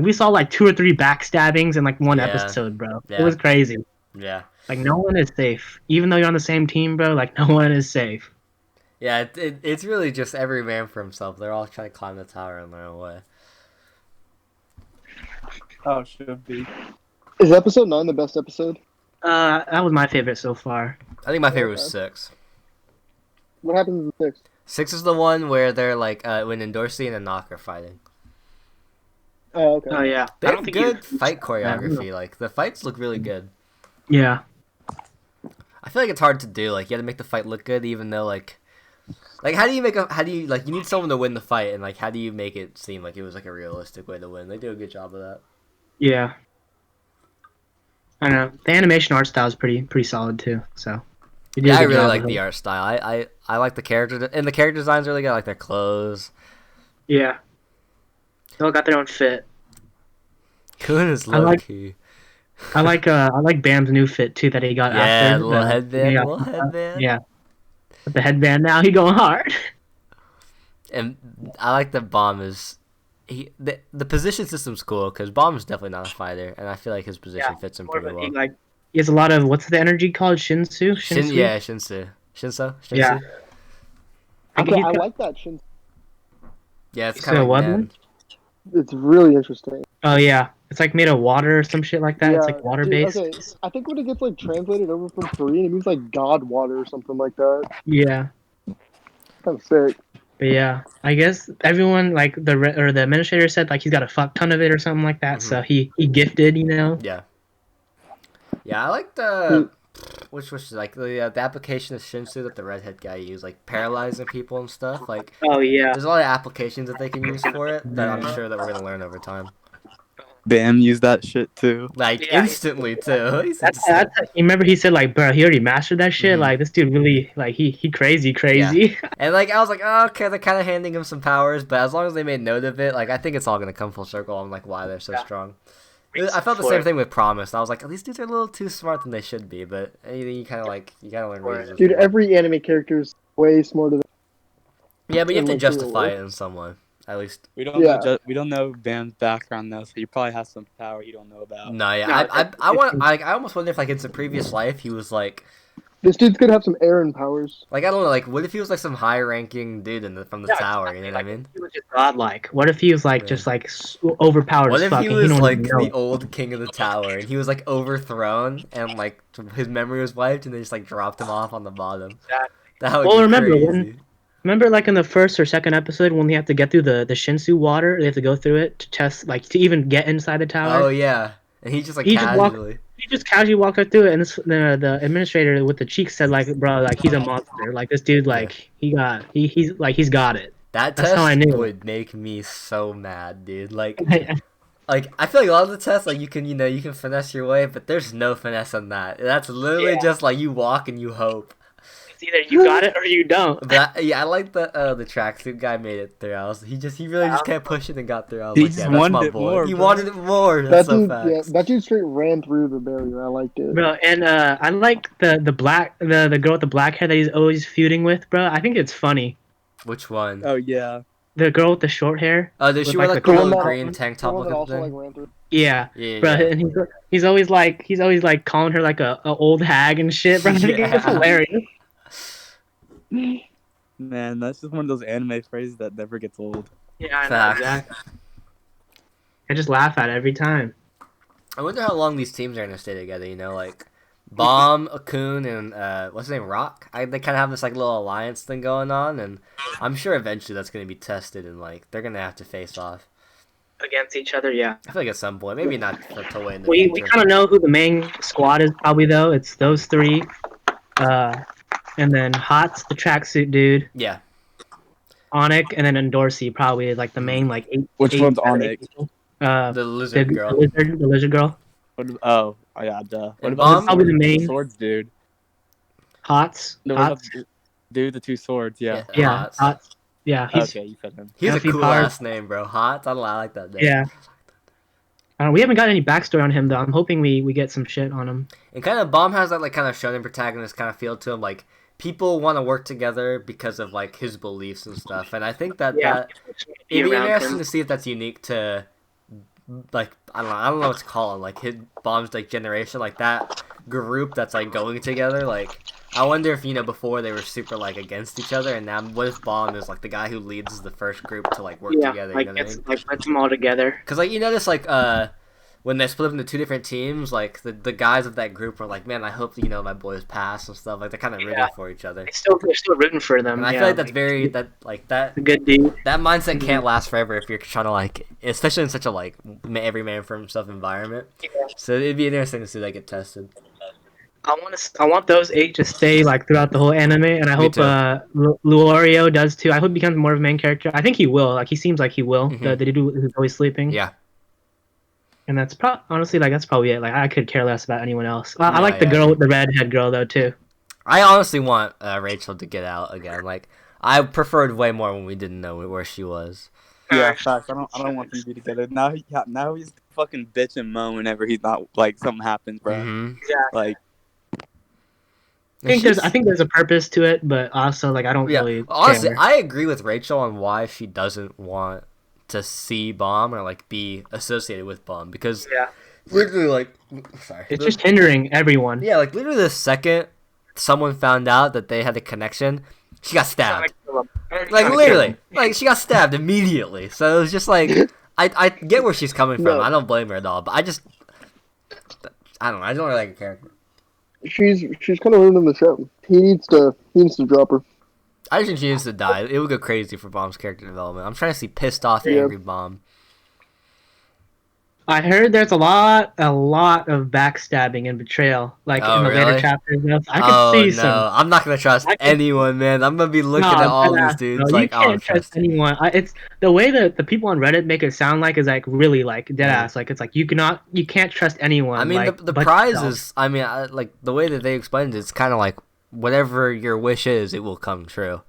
we saw, like, 2 or 3 backstabbings in, like, one Yeah. episode, bro. Yeah. It was crazy. Yeah. Like, no one is safe. Even though you're on the same team, bro, like, no one is safe. Yeah, it's really just every man for himself. They're all trying to climb the tower in their own way. Oh, should be. Is episode 9 the best episode? That was my favorite so far. I think my favorite was Okay. 6. What happens in 6? 6 is the one where they're like, when Endorsi and Enoch are fighting. Oh, okay. Oh, yeah. They I have don't think good you- fight choreography. Like, the fights look really good. Yeah. I feel like it's hard to do. Like, you have to make the fight look good, even though, like, how do you, like, you need someone to win the fight, and, like, how do you make it seem like it was, like, a realistic way to win? They do a good job of that. Yeah. I don't know. The animation art style is pretty solid, too, so. you did a Yeah, I good really job like with the it. art style. I like the character, and the character designs really good. I like their clothes. Yeah. They all got their own fit. Kun is I low like- key. I like Bam's new fit too that he got Yeah, after. the little headband. yeah, Little headband. Yeah. With the headband now, he going hard. And I like that Bomb is. The position system's cool because Bomb is definitely not a fighter, and I feel like his position fits him More of pretty a- well. he has a lot of what's the energy called? Shinsu? Shinsu? Yeah, Shinsu. Shinso? Shinsu? Yeah. I Okay, think I he's got- like that Shin. Yeah, it's You kind said of what, like man? Nen. It's really interesting. Oh yeah. It's like made of water or some shit like that. It's like water dude, based. Okay, I think when it gets like translated over from Korean, it means like God water or something like that. Yeah. Kind of sick. But yeah, I guess everyone like the administrator said like he's got a fuck ton of it or something like that. So he gifted, you know. Yeah. Yeah, I like the. Which was like the application of Shinsu that the redhead guy used, like paralyzing people and stuff. Like, Oh yeah. there's a lot of applications that they can use for it that I'm sure that we're gonna learn over time. Bam used that shit too. Like Yeah. instantly too. He's That's insane. you remember he said like, bro, he already mastered that shit. Mhm. Like this dude really like he crazy. And like I was like, oh, okay, they're kind of handing him some powers, but as long as they made note of it, like I think it's all gonna come full circle on like why they're so strong. I felt the same thing with Promise. I was like, oh, these dudes are a little too smart than they should be, but you kind of like you gotta learn reasons. Dude, every anime character is way smarter than. Yeah, but you have to like, justify real it in some way. At least. We don't Yeah. know. We don't know Bam's background though, so he probably has some power you don't know about. No, yeah, No, I almost wonder if like it's a previous life he was like This dude's gonna have some Aaron powers. I don't know, like what if he was like some high ranking dude from the Yeah, tower, you know what I like, mean? he was just godlike. What if he was like Yeah. just like overpowered What as if fuck he and he was don't like even know the it? old king of the tower and he was like overthrown and like his memory was wiped and they just like dropped him off on the bottom? Exactly. That would Well, be remember crazy. remember like in the first or second episode when they have to get through the Shinsu water, they have to go through it to test like to even get inside the tower. Oh yeah, and he just like He just walked. casually. He just casually walked right through it, and the administrator with the cheek said, like, bro, like he's a monster. Like this dude, like he's got it. That That's test how I knew. would make me so mad, dude. Like I feel like a lot of the tests, like you can finesse your way, but there's no finesse on that. That's literally Yeah. just like you walk and you hope. It's either you got it or you don't. But I like the tracksuit guy made it through. He really just kept pushing and got through. I was He like, just yeah, that's wanted my it boy. more, He bro. wanted it more. That That's so dude, facts. that dude straight ran through the barrier. I liked it. Bro, and I like the girl with the black hair that he's always feuding with, bro. I think it's funny. Which one? Oh yeah. The girl with the short hair. Oh, did with, she wear like, like the the one little that- green tank The top one that looking also like thing? ran through. Yeah, Yeah, bro, yeah. and he's always like calling her like a old hag and shit, bro. I think it's Yeah. hilarious. Man, that's just one of those anime phrases that never gets old. Yeah, I know Facts. exactly. I just laugh at it every time. I wonder how long these teams are gonna stay together. You know, like Bomb, Akun, and what's his name, Rock. They kind of have this like little alliance thing going on, and I'm sure eventually that's gonna be tested, and like they're gonna have to face off. Against each other, yeah. I feel like at some point, maybe not till way in the We future. kind of know who the main squad is probably though. It's those three, and then Hot's the tracksuit dude, Yeah, Onyx, and then Endorsey probably is like the main like eight. Which eight- one's eight Onyx? people. the The, lizard girl. the lizard girl. Oh yeah, duh. What And about Bomb? Probably the main swords, dude? Hots. No, what about Hots. dude, the two swords. Yeah. Yeah, Hots. Hots. Yeah, he's Okay, you said him. He's a Effie cool Power. ass name, bro. Hot. I like that name. yeah. We haven't got any backstory on him though. I'm hoping we get some shit on him. And kind of Bomb has that like kind of shonen protagonist kind of feel to him. Like people want to work together because of like his beliefs and stuff. And I think that Yeah. it'd be Around interesting him. to see if that's unique to like I don't know what to call it. Like his Bomb's like generation, like that group that's like going together. Like I wonder if before they were super like against each other, and now what if Bomb is like the guy who leads the first group to like work Yeah, together? like You know what I it's mean? like puts them all together. Because like you notice like when they split up into two different teams, like the guys of that group are like, man, I hope my boys pass and stuff. Like they're kind of rooting Yeah. for each other. They're still rooting for them. And I yeah, feel like that's very that a good dude. that mindset can't last forever if you're trying to like, especially in such a like every man for himself environment. Yeah. So it'd be interesting to see that get tested. I want those 8 to stay like throughout the whole anime, and I Me hope too. Luorio does too. I hope he becomes more of a main character. I think he will. Like he seems like he will. Mhm. The dude who's always sleeping. Yeah. And that's honestly like that's probably it. Like I could care less about anyone else. I Yeah, like the yeah. girl with the redhead girl though too. I honestly want Rachel to get out again. Like I preferred way more when we didn't know where she was. Yeah, facts. I don't want them to be together. Now he's fucking bitch and moan whenever he's not like something happens, bro. Mhm. Like I think there's a purpose to it, but also like I don't really honestly, care. I agree with Rachel on why she doesn't want to see Bomb or like be associated with Bomb because Yeah. literally like sorry, It's just hindering everyone. yeah, like literally the second someone found out that they had a connection, she got stabbed. Like literally, like she got stabbed immediately. So it was just like I get where she's coming from. No. I don't blame her at all, but I don't know. I don't really like her character. She's kind of ruining the show. He needs to drop her. I just think she needs to die. It would go crazy for Bomb's character development. I'm trying to see pissed off, Yeah. angry Bomb. I heard there's a lot of backstabbing and betrayal, like Oh, in the really? later chapters. I could Oh see no, some. I'm not gonna trust I can- anyone, man. I'm gonna be looking No, at all dead these ass, dudes bro. like, You I don't can't trust trust you. anyone. It's the way that the people on Reddit make it sound like is like really like dead ass. Like it's like you can't trust anyone. I mean, like, the but prize yourself. is. I mean, like the way that they explained it, it's kind of like whatever your wish is, it will come true.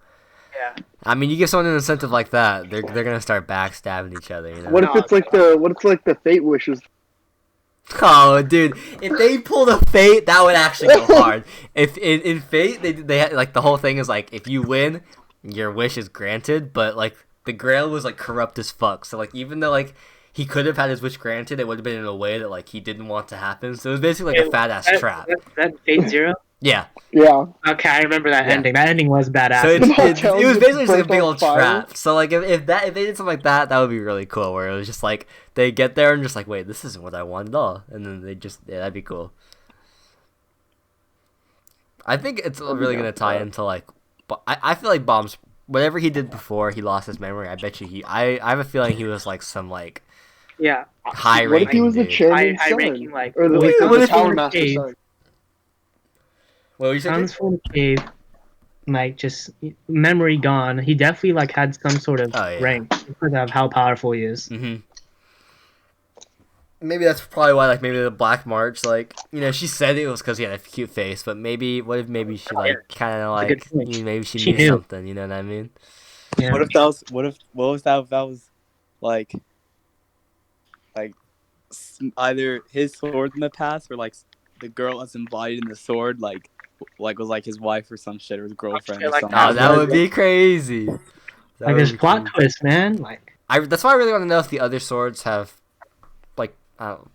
Yeah. I mean, you give someone an incentive like that, they're gonna start backstabbing each other. You know? What if it's like the fate wishes? Oh, dude! If they pulled a Fate, that would actually go hard. If in Fate, they had like the whole thing is like if you win, your wish is granted, but like the Grail was like corrupt as fuck. So like even though like he could have had his wish granted, it would have been in a way that like he didn't want to happen. So it was basically like a fat ass trap. That Fate Zero. Yeah. Yeah. Okay, I remember that Yeah. ending. That ending was badass. So it was basically just like a big on old fire. trap. So like if they did something like that, that would be really cool. Where it was just like they get there and just like, wait, this isn't what I want at all, and then they just that'd be cool. I think it's really gonna tie into like, I feel like Bomb's whatever he did before he lost his memory. I bet you I have a feeling he was like some like yeah. high What if he ranking was the dude. chairman's High son? ranking, like, or the, what like, if- the what if Tower he- Master's son? What were you saying? Sounds full cave, like just memory gone. He definitely like had some sort of Oh, yeah. rank because of how powerful he is. Mm-hmm. Maybe that's probably why, like, maybe the Black March, like, you know, she said it was because he had a cute face, but maybe, what if maybe she, like, kind of, That's a good like, point. you know, maybe she She knew knew. something, you know what I mean? Yeah. What if that was? What was that? If that was like either his sword in the past, or like the girl that's embodied in the sword, like was like his wife or some shit, or his girlfriend or Like something. Oh, that would be crazy. That like would this be plot crazy. twist, man. Like That's why I really want to know if the other swords have, like,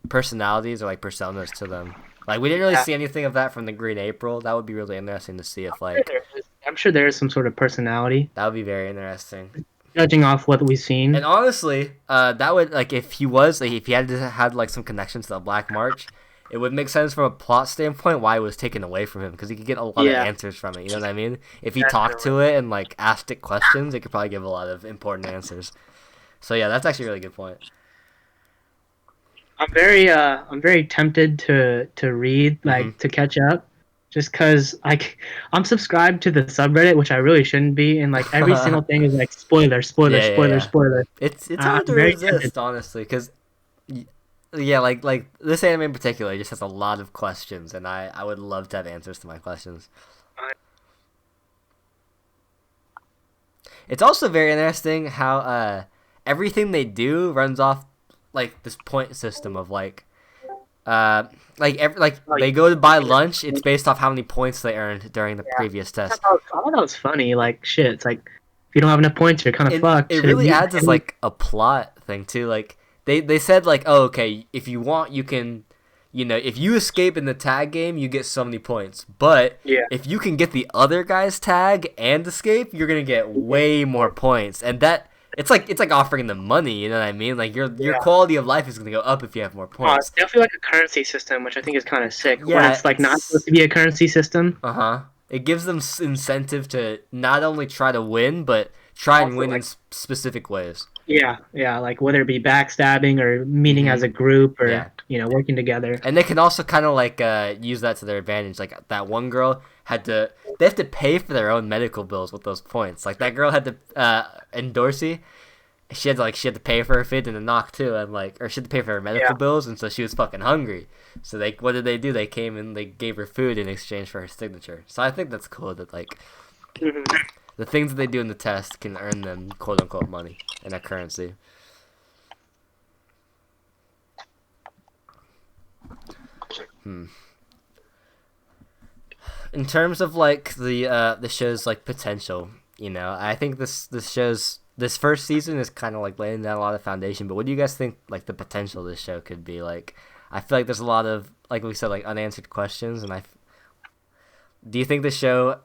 personalities or, like, personas to them. Like, we didn't really Yeah. see anything of that from the Green April. That would be really interesting to see if, like, I'm sure there is some sort of personality, that would be very interesting. judging off what we've seen. And honestly, that would like if he was like if he had like some connection to the Black March, it would make sense from a plot standpoint why it was taken away from him because he could get a lot of Yeah. answers from it. You know what I mean? If he talked to it and like asked it questions, it could probably give a lot of important answers. So yeah, that's actually a really good point. I'm very tempted to read, like, Mhm. to catch up, just because I'm subscribed to the subreddit, which I really shouldn't be, and like every single thing is like spoiler, spoiler, Yeah, yeah, spoiler, yeah. spoiler. It's I'm hard to very resist, tempted. honestly, because yeah, like this anime in particular just has a lot of questions, and I would love to have answers to my questions. It's also very interesting how everything they do runs off like this point system of like they go to buy lunch. It's based off how many points they earned during the previous I test. thought that was funny. Like shit, it's like if you don't have enough points, you're kind of fucked. It really adds as like a plot thing too. Like they said like, oh okay, if you want, you can, you know, if you escape in the tag game, you get so many points. But Yeah. if you can get the other guy's tag and escape, you're gonna get way more points. And that it's like offering them money. You know what I mean? Like your quality of life is gonna go up if you have more Oh, it's points. definitely like a currency system, which I think is kind of sick. Yeah, when it's like not it's- supposed to be a currency system. It gives them incentive to not only try to win, but try and Also, win in like- specific ways. Yeah, like whether it be backstabbing or meeting as a group or Yeah. working together. And they can also kind of like use that to their advantage. Like that one girl they have to pay for their own medical bills with those points. Like that girl had to in Dorsey, she had to pay for her food and a knock too, and or she had to pay for her medical bills, and so she was fucking hungry. So what did they do? They came and they gave her food in exchange for her signature. So I think that's cool that Mhm. the things that they do in the test can earn them quote unquote money in a currency. In terms of like the show's like potential, I think this first season is kind of like laying down a lot of foundation. But what do you guys think like the potential of this show could be? Like, I feel like there's a lot of, like we said, like unanswered questions, and do you think the show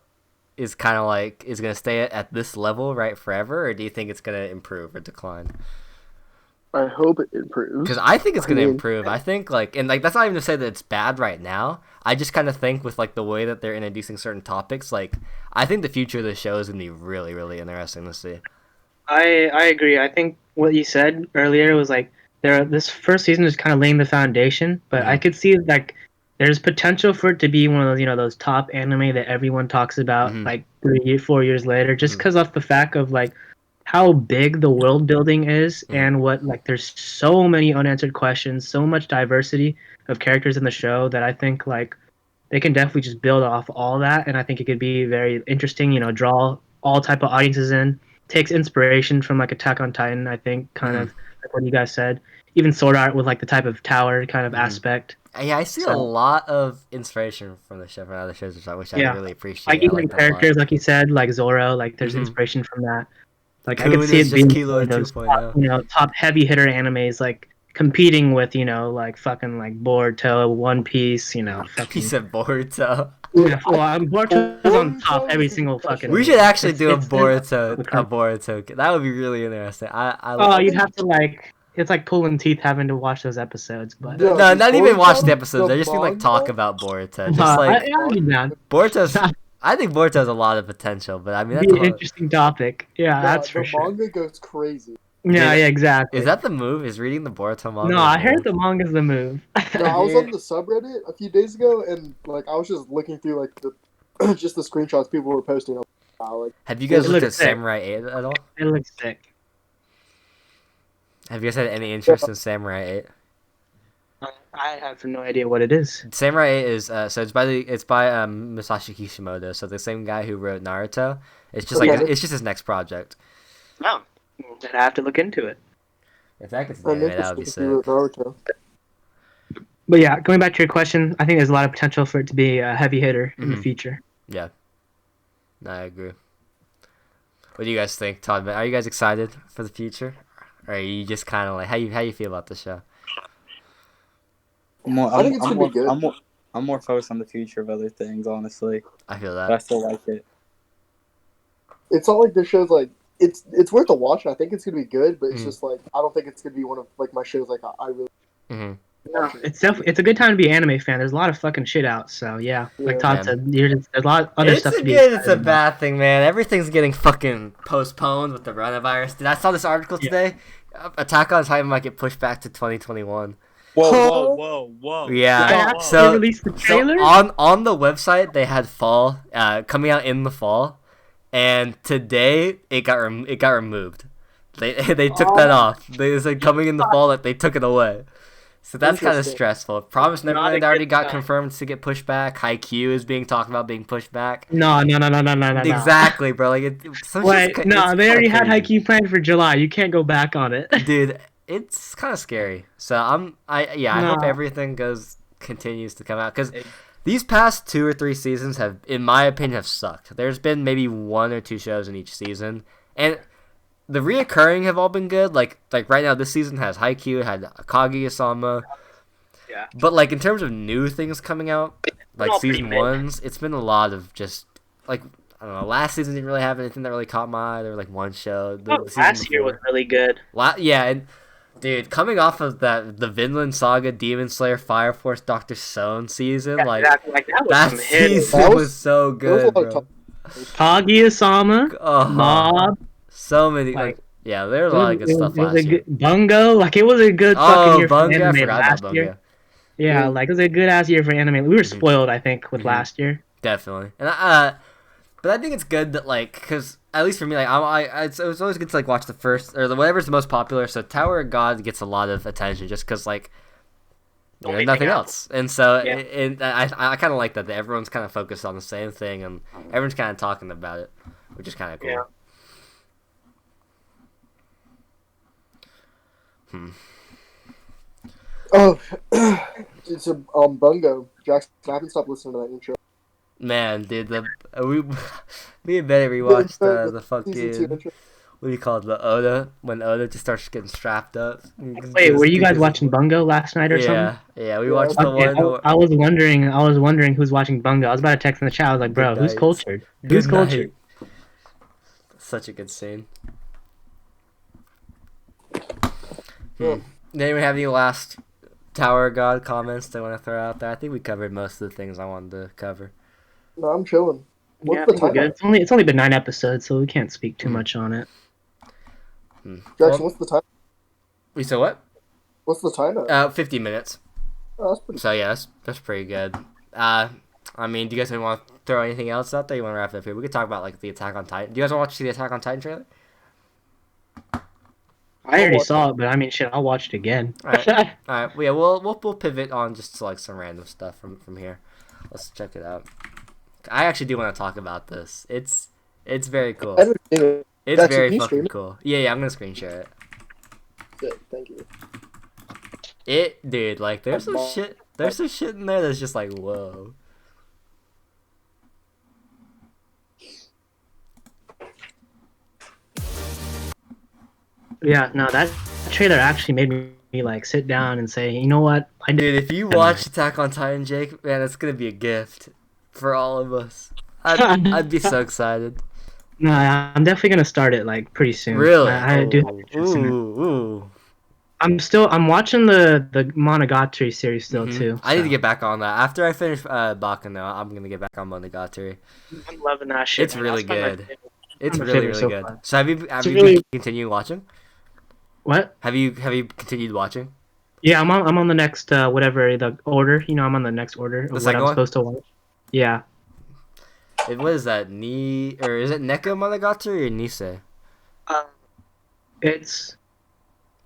is kind of like is gonna stay at this level right forever, or do you think it's gonna improve or decline? I hope it improves. Because I think it's gonna I mean- improve. I think and that's not even to say that it's bad right now. I just kind of think with like the way that they're introducing certain topics, like I think the future of the show is gonna be really, really interesting to see. I agree. I think what you said earlier was like this first season is kind of laying the foundation, but I could see like there's potential for it to be one of those those top anime that everyone talks about like 4 years later, just because of the fact of like how big the world building is and what like there's so many unanswered questions, so much diversity of characters in the show that I think like they can definitely just build off all that, and I think it could be very interesting. Draw all type of audiences in. Takes inspiration from like Attack on Titan, I think, kind of like what you guys said. Even Sword Art with like the type of tower kind of aspect. Yeah, I see a lot of inspiration from the show from other shows, which I really appreciate. Like I even like that a lot. characters, like you said, like Zoro, like there's inspiration from that. Like I Kun could see is it just being Kilo one of those 2.0. top heavy hitter animes, like competing with like fucking like Boruto, One Piece, Piece fucking. of Boruto. Yeah, well, Boruto's on top every single fucking. We should actually It's- do a it's- Boruto. it's- A Boruto. That would be really interesting. Oh, you'd have to it's like pulling teeth having to watch those episodes, but Yeah, No, not even watch the Boruto, episodes. I just mean like talk manga? about Boruto. Just like I'd be down. Boruto's. I think Boruto has a lot of potential, but I mean It'd that's be a an whole, interesting topic. Yeah, that's for the sure. manga goes crazy. Yeah, Dude, yeah, exactly. Is that the move? Is reading the Boruto manga? No, the I heard move? the manga's the move. No, I was on the subreddit a few days ago, and like I was just looking through like the just the screenshots people were posting. Wow, like, Have you guys It looked looks at sick. Samurai 8 at all? It looks sick. Have you guys had any interest in Samurai 8? I have no idea what it is. Samurai 8 is so it's by Masashi Kishimoto, so the same guy who wrote Naruto. It's just like Okay. it's just his next project. Oh, then I have to look into it. If that gets I'm animated, that would be interested to sick. see what Naruto. But yeah, going back to your question, I think there's a lot of potential for it to be a heavy hitter in the Mhm. future. Yeah, no, I agree. What do you guys think, Todd? Are you guys excited for the future, or are you just kind of like how you feel about the show? I think it's gonna be good. I'm more focused on the future of other things, honestly. I feel But I that. still like it. It's not like this show's like it's worth a watch. I think it's gonna be good, but it's Mhm. just like I don't think it's gonna be one of like my shows like I really. hmm No, it's a good time to be an anime fan. There's a lot of fucking shit out, so yeah. Like Yeah. Todd Man. said, there's a lot of other It's stuff a to be good, it's a excited about. bad thing, man. Everything's getting fucking postponed with the coronavirus. Dude, I saw this article Yeah. today. Attack on Titan might get pushed back to 2021. Whoa. Yeah, They actually so- released the So trailer? on the website they had fall coming out in the fall, and today it got removed. They they took that off. They said coming in the fall that they took it away. So that's kind of Interesting. stressful. Promise Not a Neverland already good got sign. confirmed to get pushed back. Haikyuu is being talked about being pushed back. No. Exactly, bro. Like Wait, no, they already had Haikyuu planned for July. You can't go back on it. Dude, it's kind of scary. So I hope Nah. everything continues to come out because these past 2 or 3 seasons have, in my opinion, have sucked. There's been maybe 1 or 2 shows in each season, and the reoccurring have all been good. Like right now, this season has Haikyuu, had Kage-sama. Yeah. But like in terms of new things coming out, like all pretty season mid. 1s, it's been a lot of just like I don't know. Last season didn't really have anything that really caught my eye. There were like 1 show. The season Last year before. was really good. Yeah, and dude, coming off of the Vinland Saga, Demon Slayer, Fire Force, Doctor Stone season, like exactly. Like that was that some hits. season That was, was- so There was a good, lot bro. of Kaguya-sama, Oh, Mob, so many. like, yeah, there was a lot of good stuff it was last a year. good Bungo. Like it was a good fucking Oh, year for Bunga, I anime forgot last about year. Bunga. Yeah, Mm. like it was a good ass year for anime. We were Mhm. spoiled, I think, with Mhm. last year. Definitely, and but I think it's good that like, cause at least for me, like it was always good to like watch the first or whatever's the most popular. So Tower of God gets a lot of attention just cause like there's Only nothing thing out. else, and so Yeah. I kind of like that everyone's kind of focused on the same thing and everyone's kind of talking about it, which is kind of cool. Yeah. Oh, it's a Bungo. Jackson, I haven't stopped listening to that intro. Man, dude, me and Betty rewatched the Season 2 fucking intro. what do you call it, the Oda when Oda just starts getting strapped up. Wait, were you guys watching Bungo last night or something? Yeah, we Yeah, watched the Okay, one. I was wondering who's watching Bungo. I was about to text in the chat. I was like, bro, Good who's night. cultured? Good Who's night. cultured? Such a good scene. Yeah. Did anyone have any last Tower of God comments they want to throw out there? I think we covered most of the things I wanted to cover. No, I'm chilling. What's Yeah, I the think we're time? good. It's only been 9 episodes, so we can't speak too Hmm. much on it. Jackson, Well, what's the time? we said what? What's the time at? 50 minutes. Oh, that's pretty. So yeah, that's pretty good. I mean, do you guys want to throw anything else out there? You want to wrap it up here? We could talk about like the Attack on Titan. Do you guys want to watch the Attack on Titan trailer? I already watch saw it, but I mean, shit, I'll watch it again. Alright. All right, well, yeah, we'll pivot on just to like some random stuff from here. Let's check it out. I actually do want to talk about this. It's very cool. I haven't seen it. It's Jackson, very can you fucking stream it? cool. Yeah, I'm gonna screen share it. Good, thank you. Dude, like there's some shit in there that's just like whoa. Yeah, no, that trailer actually made me like sit down and say, you know what? Dude, if you watch Attack on Titan, Jake, man, it's gonna be a gift for all of us. I'd be so excited. No, I'm definitely gonna start it like pretty soon. Really? I do have interest in it. Ooh. I'm watching the Monogatari series still too. I need to so. get back on that. After I finish Baccano, I'm gonna get back on Monogatari. I'm loving that shit. It's man. really That's probably my good. favorite. It's my really favorite so good. far. So have you really- continued watching? What? Have you continued watching? Yeah, I'm on the next whatever the order. You know, I'm on the next order of what second I'm one? supposed to watch. Yeah. What is that? Or is it Neko Monogatari or Nisei? It's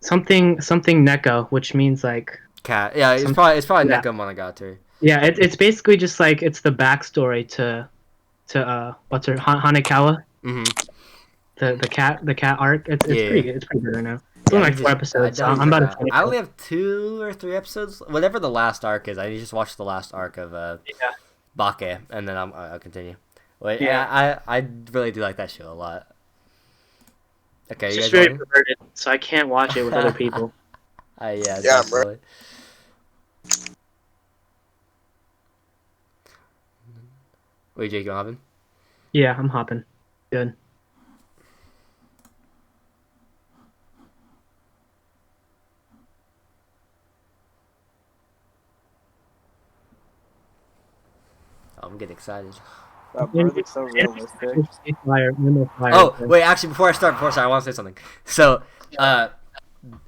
something Neko, which means like Cat. Yeah, it's Some- probably yeah. Neko Monogatari. yeah, it's basically just like it's the backstory to what's her Hanekawa, the cat arc. It's Yeah. pretty good. It's pretty good right now. It's only like 4 episodes. So I'm about to finish. I only have 2 or 3 episodes. Whatever the last arc is, I just watched the last arc of Bake, and then I'll continue. Wait, Yeah. I really do like that show a lot. Okay, It's you just guys very ready? perverted, so I can't watch it with other people. Yeah, Yeah, definitely. Wait, Jake, you hopping? Yeah, I'm hopping. Good. Oh, I'm getting excited. That bird looks so realistic. Oh, wait, actually, before I want to say something. So,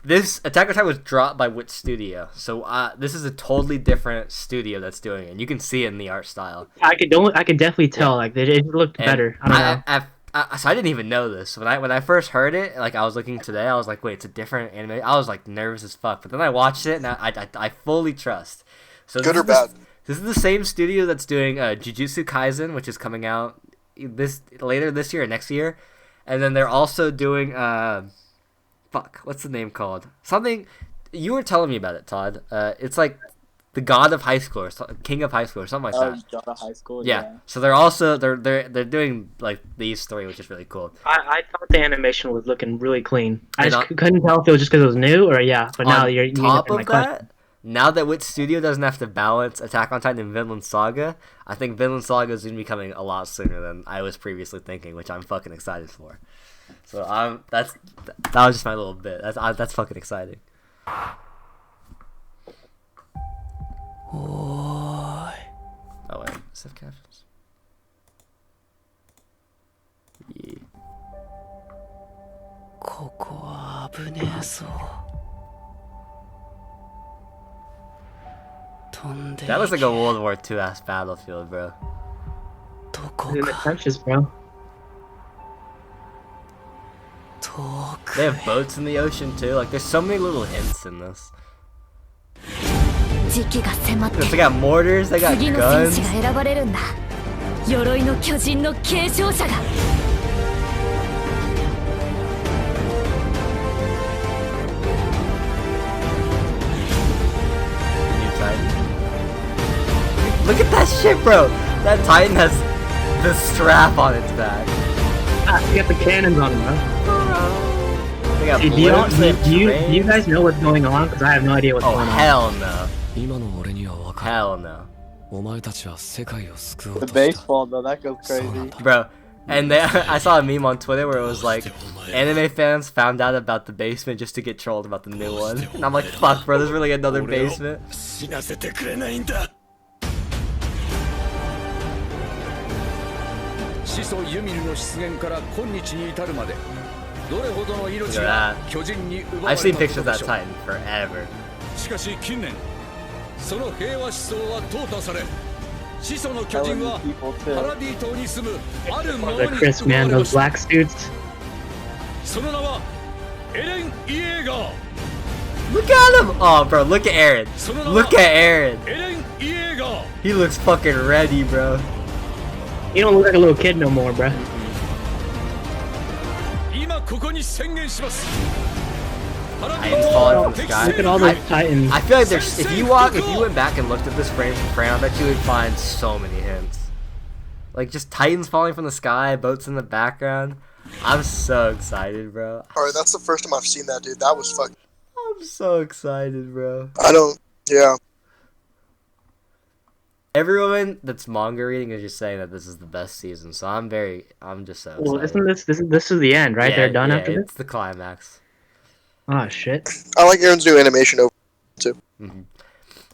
this Attack on Titan was dropped by which studio? So, this is a totally different studio that's doing it. And you can see it in the art style. I could definitely tell like it looked And better. I don't know. So I didn't even know this when I first heard it. Like I was looking today, I was like, "Wait, it's a different anime." I was like nervous as fuck, but then I watched it and I fully trust. So Good or bad? This is the same studio that's doing Jujutsu Kaisen, which is coming out later this year or next year, and then they're also doing what's the name called? Something you were telling me about it, Todd. It's like the God of High School or King of High School or something like that. God of High School. Yeah. So they're also they're doing like these three, which is really cool. I thought the animation was looking really clean. I And just couldn't tell if it was just because it was new or but now On you're top answering of my question. that, now that Wit Studio doesn't have to balance Attack on Titan and Vinland Saga, I think Vinland Saga is going to be coming a lot sooner than I was previously thinking, which I'm fucking excited for. So that was just my little bit. That's fucking exciting. Oh wait, stuff captions. Yeah. That looks like a World War II ass battlefield, bro. In the trenches, bro. They have boats in the ocean too. Like, there's so many little hints in this. They got mortars, they got guns. 鎧の巨人の継承者が Look at that shit, bro. That Titan has the strap on its back. You got the cannons on them, bro. They got Hey, blimps, they have do you trains. guys know what's going on? Because I have no idea what's Oh, going on. hell no. 今の俺には分かる Hell no. お前たちは世界を救おう The とした baseball though, that goes そうなん crazy. だ Bro, and I saw a meme on Twitter where it was like, anime fans found out about the basement just to get trolled about the new one. And I'm like, fuck, bro, there's really another basement. 死なせてくれないんだ始祖ユミルの出現から今日に至るまでどれほどの命 Look が at 巨人に奪われ I've た seen こ pictures と of で that しょう Titan forever. しかし近年その平和思想は淘汰され始祖の巨人は People パラ too. ディ島に住むある者 The に Chris, 奪わ man, れま those した black suits. その名はエレン・イエーガー Look at him! Oh, bro, look at Aaron. その名は Look at Aaron. エレン・イエーガー He looks fucking ready, bro. You don't look like a little kid no more, bro. 今ここに宣言しますパラデ Titans ィ falling 島 from the 敵 sky. Look at all those Titans. I feel like there's if you went back and looked at this frame for frame, I bet you would find so many hints. Like just Titans falling from the sky, boats in the background. I'm so excited, bro. Alright, that's the first time I've seen that, dude. That was fucking. I'm so excited, bro. I don't. Yeah. Everyone that's manga reading is just saying that this is the best season, so I'm just so excited. Well, isn't this is the end, right? Yeah, They're done yeah, after this. it's the climax. Oh shit. I like Aaron's new animation over too. And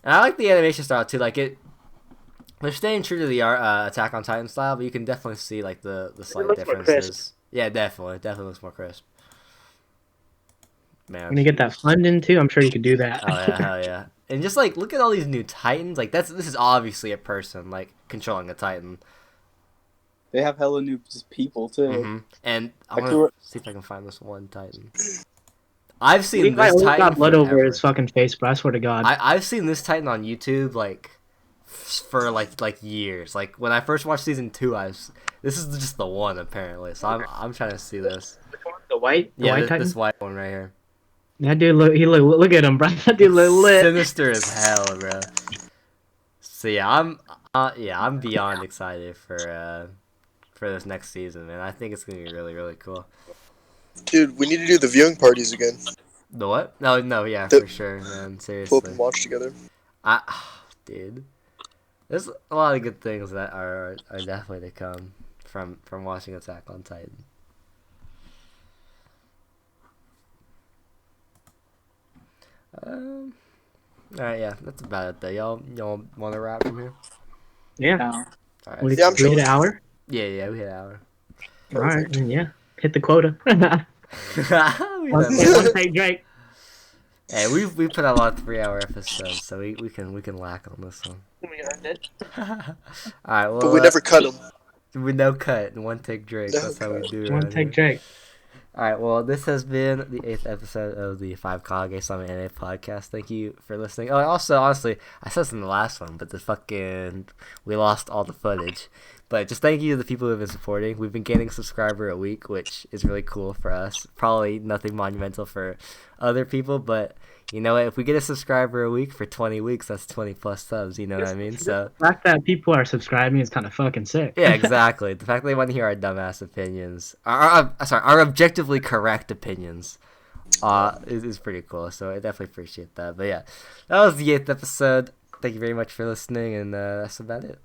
I like the animation style too. Like they're staying true to the Attack on Titan style, but you can definitely see like the slight looks more differences. crisp. Yeah, definitely looks more crisp. Man, When you get that funding too, I'm sure you could do that. oh yeah, hell yeah! And just like look at all these new Titans. Like this is obviously a person like controlling a Titan. They have hella new just people too. And I Like, want to see if I can find this one Titan. I've seen Levi this always Titan got blood over forever. his fucking face, bro. I swear to God. I've seen this Titan on YouTube like for like years. Like when I first watched season 2, this is just the one apparently. So I'm trying to see this. The white Titan. This white one right here. That dude look at him, bro. That dude look lit. Sinister as hell, bro. So yeah, I'm beyond excited for this next season, man. I think it's gonna be really really cool. Dude, we need to do the viewing parties again. The what? No, yeah, The- for sure, man. Pull up Seriously. and watch together. Dude, there's a lot of good things that are definitely to come from watching Attack on Titan. All right, yeah, that's about it though. Y'all want to wrap from here? Yeah. All right. We Yeah, I'm we hit chilling. an hour. Yeah, we hit an hour. All right, Perfect. then, yeah. Hit the quota. We One done- take Drake. Hey, we put out a lot of 3-hour episodes, so we can lack on this one. We earned it. All right, well, But we never cut them. with no cut and one take Drake. No That's how we cut. do it. One around take here. Drake. All right, well, this has been the 8th episode of the 5 Kage Summit NA podcast. Thank you for listening. Oh, also, honestly, I said this in the last one, but we lost all the footage. But just thank you to the people who have been supporting. We've been gaining a subscriber a week, which is really cool for us. Probably nothing monumental for other people, but you know what? If we get a subscriber a week for 20 weeks, that's 20 plus subs. You know what I mean? So The fact that people are subscribing is kind of fucking sick. yeah, exactly. The fact that they want to hear our dumbass opinions, our objectively correct opinions, is pretty cool. So I definitely appreciate that. But yeah, that was the 8th episode. Thank you very much for listening, and that's about it.